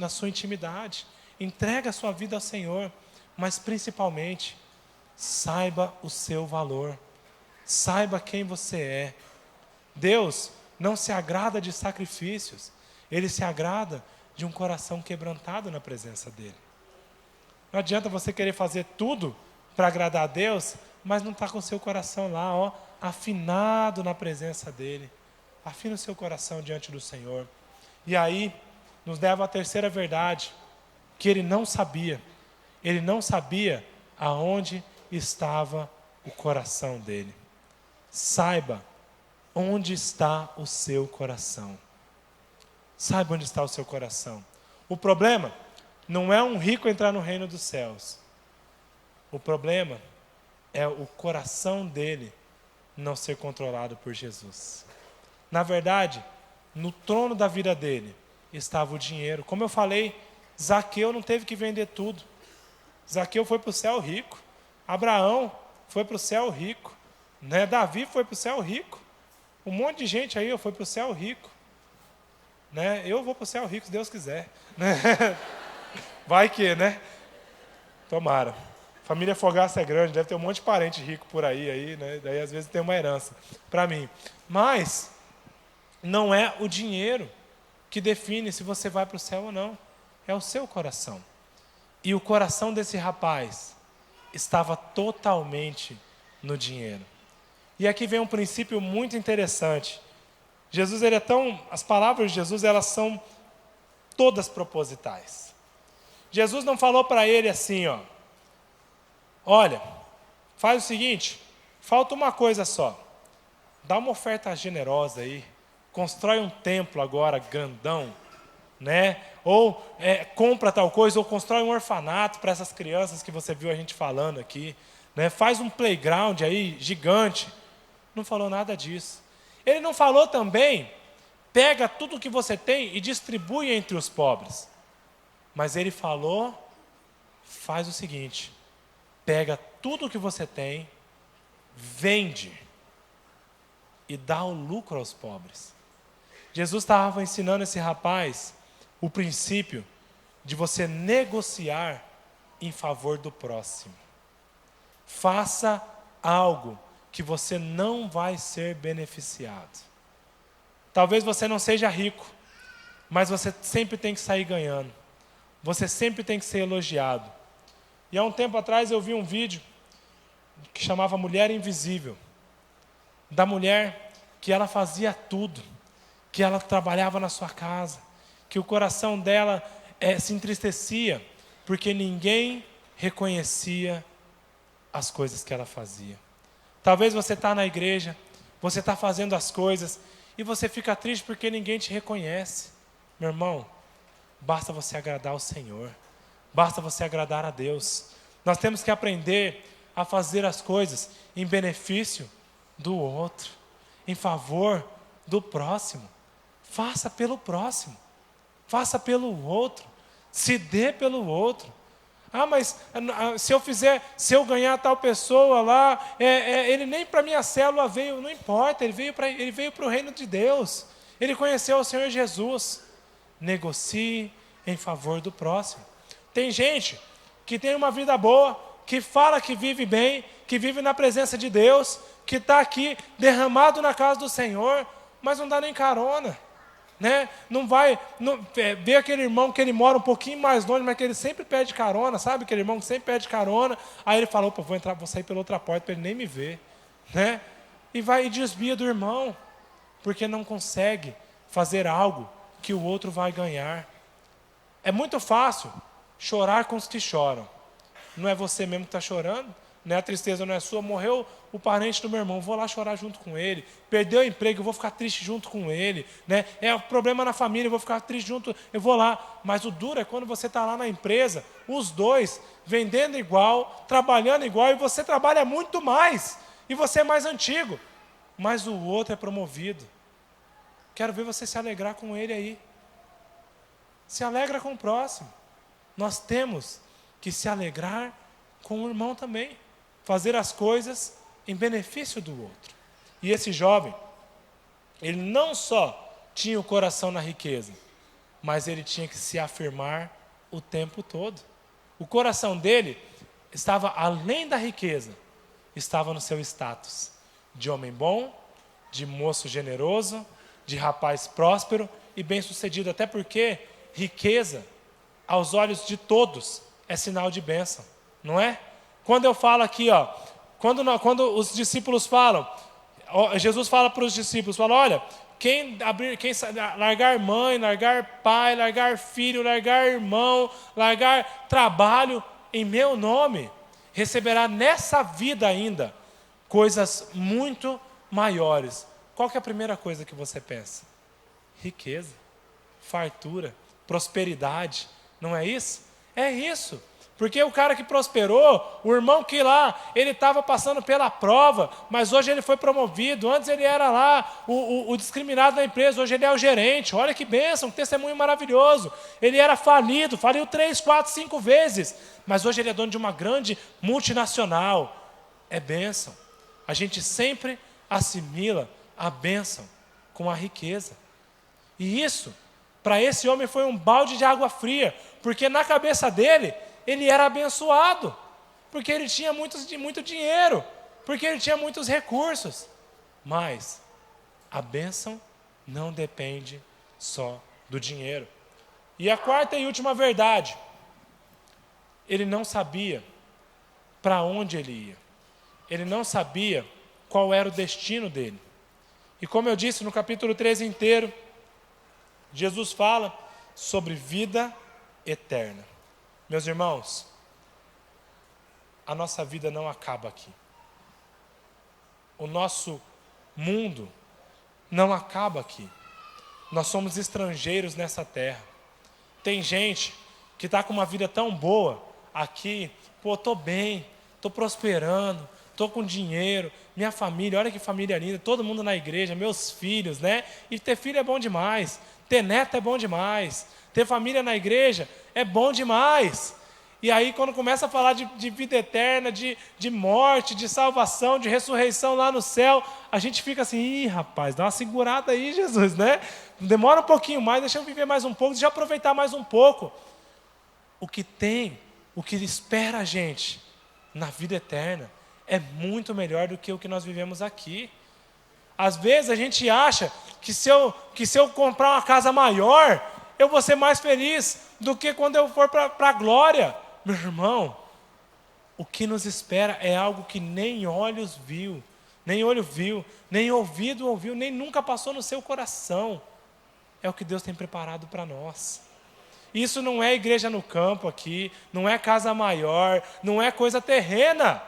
sua intimidade. Entrega a sua vida ao Senhor. Mas principalmente, saiba o seu valor. Saiba quem você é. Deus não se agrada de sacrifícios. Ele se agrada de um coração quebrantado na presença dEle. Não adianta você querer fazer tudo para agradar a Deus, mas não está com o seu coração lá, ó, afinado na presença dEle. Afina o seu coração diante do Senhor. E aí, nos leva à terceira verdade, que ele não sabia. Ele não sabia aonde estava o coração dele. Saiba onde está o seu coração. Saiba onde está o seu coração. O problema não é um rico entrar no reino dos céus. O problema é o coração dele não ser controlado por Jesus. Na verdade, no trono da vida dele estava o dinheiro. Como eu falei, Zaqueu não teve que vender tudo. Zaqueu foi para o céu rico. Abraão foi para o céu rico. Né? Davi foi para o céu rico. Um monte de gente aí foi para o céu rico. Né? Eu vou para o céu rico se Deus quiser. Né? Vai que, né? Tomara. Família Fogaça é grande, deve ter um monte de parente rico por aí, né? Daí às vezes tem uma herança para mim. Mas não é o dinheiro que define se você vai para o céu ou não. É o seu coração. E o coração desse rapaz estava totalmente no dinheiro. E aqui vem um princípio muito interessante. Jesus, as palavras de Jesus, elas são todas propositais. Jesus não falou para ele assim, olha, faz o seguinte, falta uma coisa só. Dá uma oferta generosa aí, constrói um templo agora grandão, né? Ou compra tal coisa, ou constrói um orfanato para essas crianças que você viu a gente falando aqui, né? Faz um playground aí gigante. Não falou nada disso. Ele não falou também, pega tudo que você tem e distribui entre os pobres. Mas ele falou, faz o seguinte, pega tudo que você tem, vende e dá o lucro aos pobres. Jesus estava ensinando esse rapaz o princípio de você negociar em favor do próximo. Faça algo que você não vai ser beneficiado. Talvez você não seja rico, mas você sempre tem que sair ganhando. Você sempre tem que ser elogiado. E há um tempo atrás eu vi um vídeo que chamava Mulher Invisível. Da mulher que ela fazia tudo, que ela trabalhava na sua casa, que o coração dela se entristecia, porque ninguém reconhecia as coisas que ela fazia. Talvez você está na igreja, você está fazendo as coisas, e você fica triste porque ninguém te reconhece. Meu irmão, basta você agradar ao Senhor, basta você agradar a Deus. Nós temos que aprender a fazer as coisas em benefício do outro, em favor do próximo. Faça pelo próximo, faça pelo outro, se dê pelo outro. Mas se eu ganhar tal pessoa lá, ele nem para minha célula veio, não importa, ele veio para o reino de Deus. Ele conheceu o Senhor Jesus. Negocie em favor do próximo. Tem gente que tem uma vida boa, que fala que vive bem, que vive na presença de Deus, que está aqui derramado na casa do Senhor, mas não dá nem carona. Né? Não vai ver aquele irmão que ele mora um pouquinho mais longe, mas que ele sempre pede carona, sabe? Aquele irmão que sempre pede carona. Aí ele falou, vou sair pela outra porta para ele nem me ver, né? E vai e desvia do irmão, porque não consegue fazer algo que o outro vai ganhar. É muito fácil chorar com os que choram. Não é você mesmo que está chorando, né? A tristeza não é sua. Morreu o parente do meu irmão, vou lá chorar junto com ele. Perdeu o emprego, eu vou ficar triste junto com ele, né? É um problema na família, eu vou ficar triste junto, eu vou lá. Mas o duro é quando você está lá na empresa, os dois vendendo igual, trabalhando igual, e você trabalha muito mais, e você é mais antigo, mas o outro é promovido. Quero ver você se alegrar com ele aí. Se alegra com o próximo. Nós temos que se alegrar com o irmão também. Fazer as coisas em benefício do outro. E esse jovem, ele não só tinha o coração na riqueza, mas ele tinha que se afirmar o tempo todo. O coração dele estava além da riqueza, estava no seu status de homem bom, de moço generoso, de rapaz próspero e bem-sucedido. Até porque riqueza, aos olhos de todos, é sinal de bênção, não é? Quando eu falo aqui, quando os discípulos falam, Jesus fala para os discípulos, fala, olha, quem largar mãe, largar pai, largar filho, largar irmão, largar trabalho em meu nome, receberá nessa vida ainda coisas muito maiores. Qual que é a primeira coisa que você pensa? Riqueza, fartura, prosperidade, não é isso? É isso. Porque o cara que prosperou, o irmão que lá, ele estava passando pela prova, mas hoje ele foi promovido. Antes ele era lá o discriminado da empresa, hoje ele é o gerente. Olha que bênção, que testemunho maravilhoso. Ele era faliu 3, 4, 5 vezes, mas hoje ele é dono de uma grande multinacional. É bênção. A gente sempre assimila a bênção com a riqueza. E isso, para esse homem, foi um balde de água fria, porque na cabeça dele, ele era abençoado, porque ele tinha muito dinheiro, porque ele tinha muitos recursos. Mas a bênção não depende só do dinheiro. E a quarta e última verdade: ele não sabia para onde ele ia. Ele não sabia qual era o destino dele. E como eu disse no capítulo 13 inteiro, Jesus fala sobre vida eterna. Meus irmãos, a nossa vida não acaba aqui. O nosso mundo não acaba aqui. Nós somos estrangeiros nessa terra. Tem gente que está com uma vida tão boa aqui, pô, estou bem, estou prosperando, estou com dinheiro, minha família, olha que família linda, todo mundo na igreja, meus filhos, né? E ter filho é bom demais, ter neto é bom demais, ter família na igreja é bom demais. E aí quando começa a falar de vida eterna, de morte, de salvação, de ressurreição lá no céu, a gente fica assim, ih rapaz, dá uma segurada aí Jesus, né? Demora um pouquinho mais, deixa eu viver mais um pouco, deixa eu aproveitar mais um pouco. O que espera a gente na vida eterna é muito melhor do que o que nós vivemos aqui. Às vezes a gente acha que se eu comprar uma casa maior, eu vou ser mais feliz do que quando eu for para a glória. Meu irmão, o que nos espera é algo que nem olhos viu, nem olho viu, nem ouvido ouviu, nem nunca passou no seu coração. É o que Deus tem preparado para nós. Isso não é igreja no campo aqui, não é casa maior, não é coisa terrena,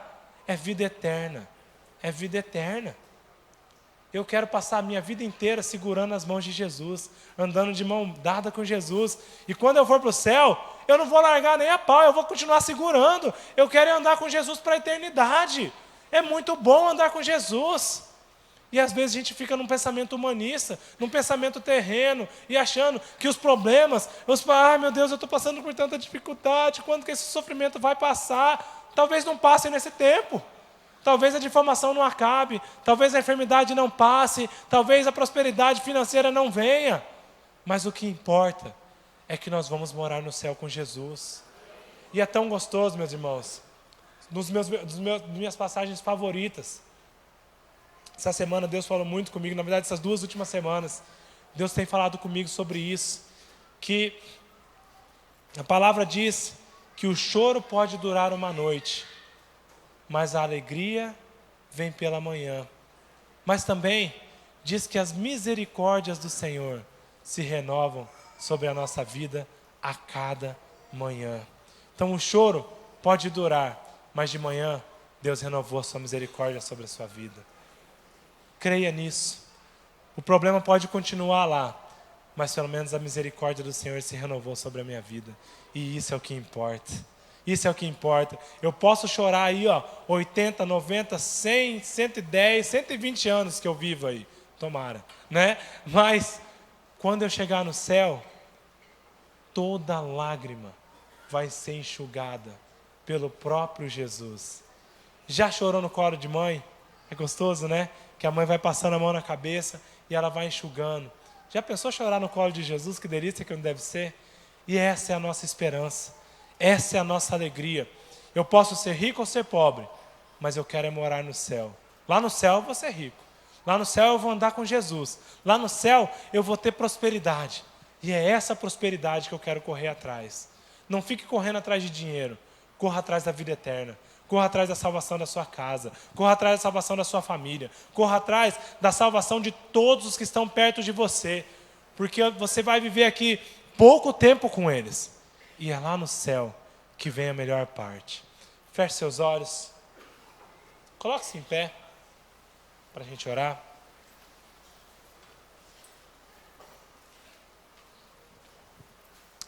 é vida eterna, é vida eterna. Eu quero passar a minha vida inteira segurando as mãos de Jesus, andando de mão dada com Jesus, e quando eu for para o céu, eu não vou largar nem a pau, eu vou continuar segurando, eu quero andar com Jesus para a eternidade. É muito bom andar com Jesus. E às vezes a gente fica num pensamento humanista, num pensamento terreno, e achando que os problemas, meu Deus, eu estou passando por tanta dificuldade, quando que esse sofrimento vai passar? Talvez não passe nesse tempo, talvez a difamação não acabe, talvez a enfermidade não passe, talvez a prosperidade financeira não venha, mas o que importa é que nós vamos morar no céu com Jesus. E é tão gostoso, meus irmãos, das minhas passagens favoritas. Essa semana Deus falou muito comigo, na verdade essas 2 últimas semanas, Deus tem falado comigo sobre isso, que a palavra diz que o choro pode durar uma noite, mas a alegria vem pela manhã. Mas também diz que as misericórdias do Senhor se renovam sobre a nossa vida a cada manhã. Então o choro pode durar, mas de manhã Deus renovou a sua misericórdia sobre a sua vida. Creia nisso. O problema pode continuar lá, mas pelo menos a misericórdia do Senhor se renovou sobre a minha vida. E isso é o que importa. Isso é o que importa. Eu posso chorar aí, 80, 90, 100, 110, 120 anos que eu vivo aí. Tomara, né? Mas quando eu chegar no céu, toda lágrima vai ser enxugada pelo próprio Jesus. Já chorou no colo de mãe? É gostoso, né? Que a mãe vai passando a mão na cabeça e ela vai enxugando. Já pensou chorar no colo de Jesus? Que delícia que não deve ser? E essa é a nossa esperança. Essa é a nossa alegria. Eu posso ser rico ou ser pobre, mas eu quero é morar no céu. Lá no céu eu vou ser rico. Lá no céu eu vou andar com Jesus. Lá no céu eu vou ter prosperidade. E é essa prosperidade que eu quero correr atrás. Não fique correndo atrás de dinheiro. Corra atrás da vida eterna. Corra atrás da salvação da sua casa. Corra atrás da salvação da sua família. Corra atrás da salvação de todos os que estão perto de você. Porque você vai viver aqui pouco tempo com eles. E é lá no céu que vem a melhor parte. Feche seus olhos. Coloque-se em pé para a gente orar.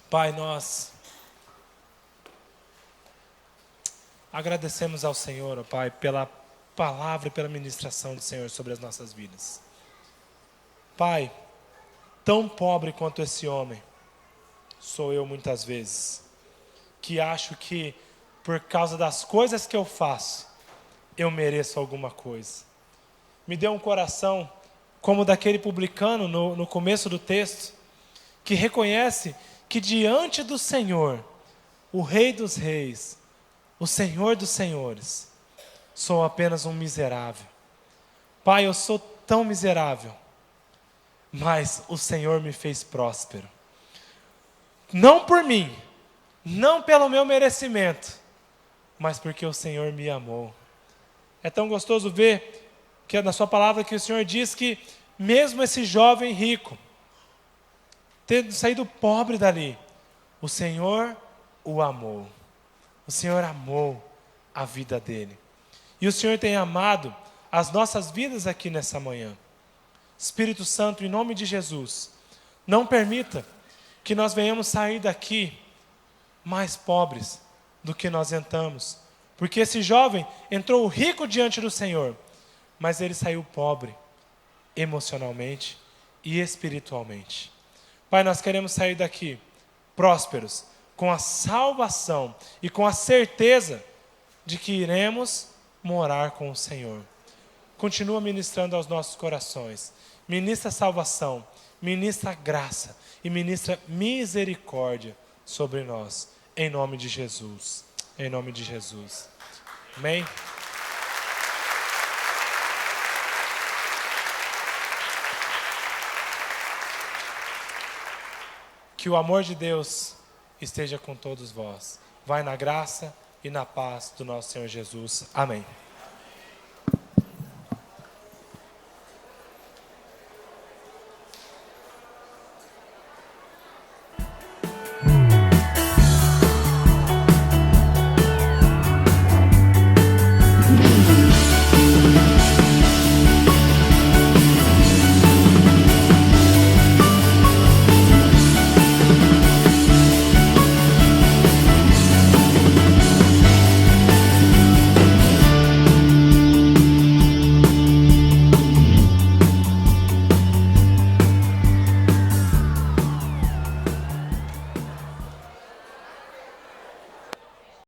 Pai, nós agradecemos ao Senhor, ó Pai, pela palavra e pela ministração do Senhor sobre as nossas vidas. Pai, tão pobre quanto esse homem sou eu muitas vezes, que acho que por causa das coisas que eu faço, eu mereço alguma coisa. Me dê um coração como daquele publicano no começo do texto, que reconhece que diante do Senhor, o Rei dos Reis, o Senhor dos Senhores, sou apenas um miserável. Pai, eu sou tão miserável, mas o Senhor me fez próspero. Não por mim, não pelo meu merecimento, mas porque o Senhor me amou. É tão gostoso ver que na sua palavra que o Senhor diz que mesmo esse jovem rico, tendo saído pobre dali, o Senhor o amou. O Senhor amou a vida dele. E o Senhor tem amado as nossas vidas aqui nessa manhã. Espírito Santo, em nome de Jesus, não permita que nós venhamos sair daqui mais pobres do que nós entramos. Porque esse jovem entrou rico diante do Senhor, mas ele saiu pobre emocionalmente e espiritualmente. Pai, nós queremos sair daqui prósperos, com a salvação e com a certeza de que iremos morar com o Senhor. Continua ministrando aos nossos corações. Ministra salvação, ministra graça e ministra misericórdia sobre nós. Em nome de Jesus. Em nome de Jesus. Amém? Que o amor de Deus esteja com todos vós. Vai na graça e na paz do nosso Senhor Jesus. Amém.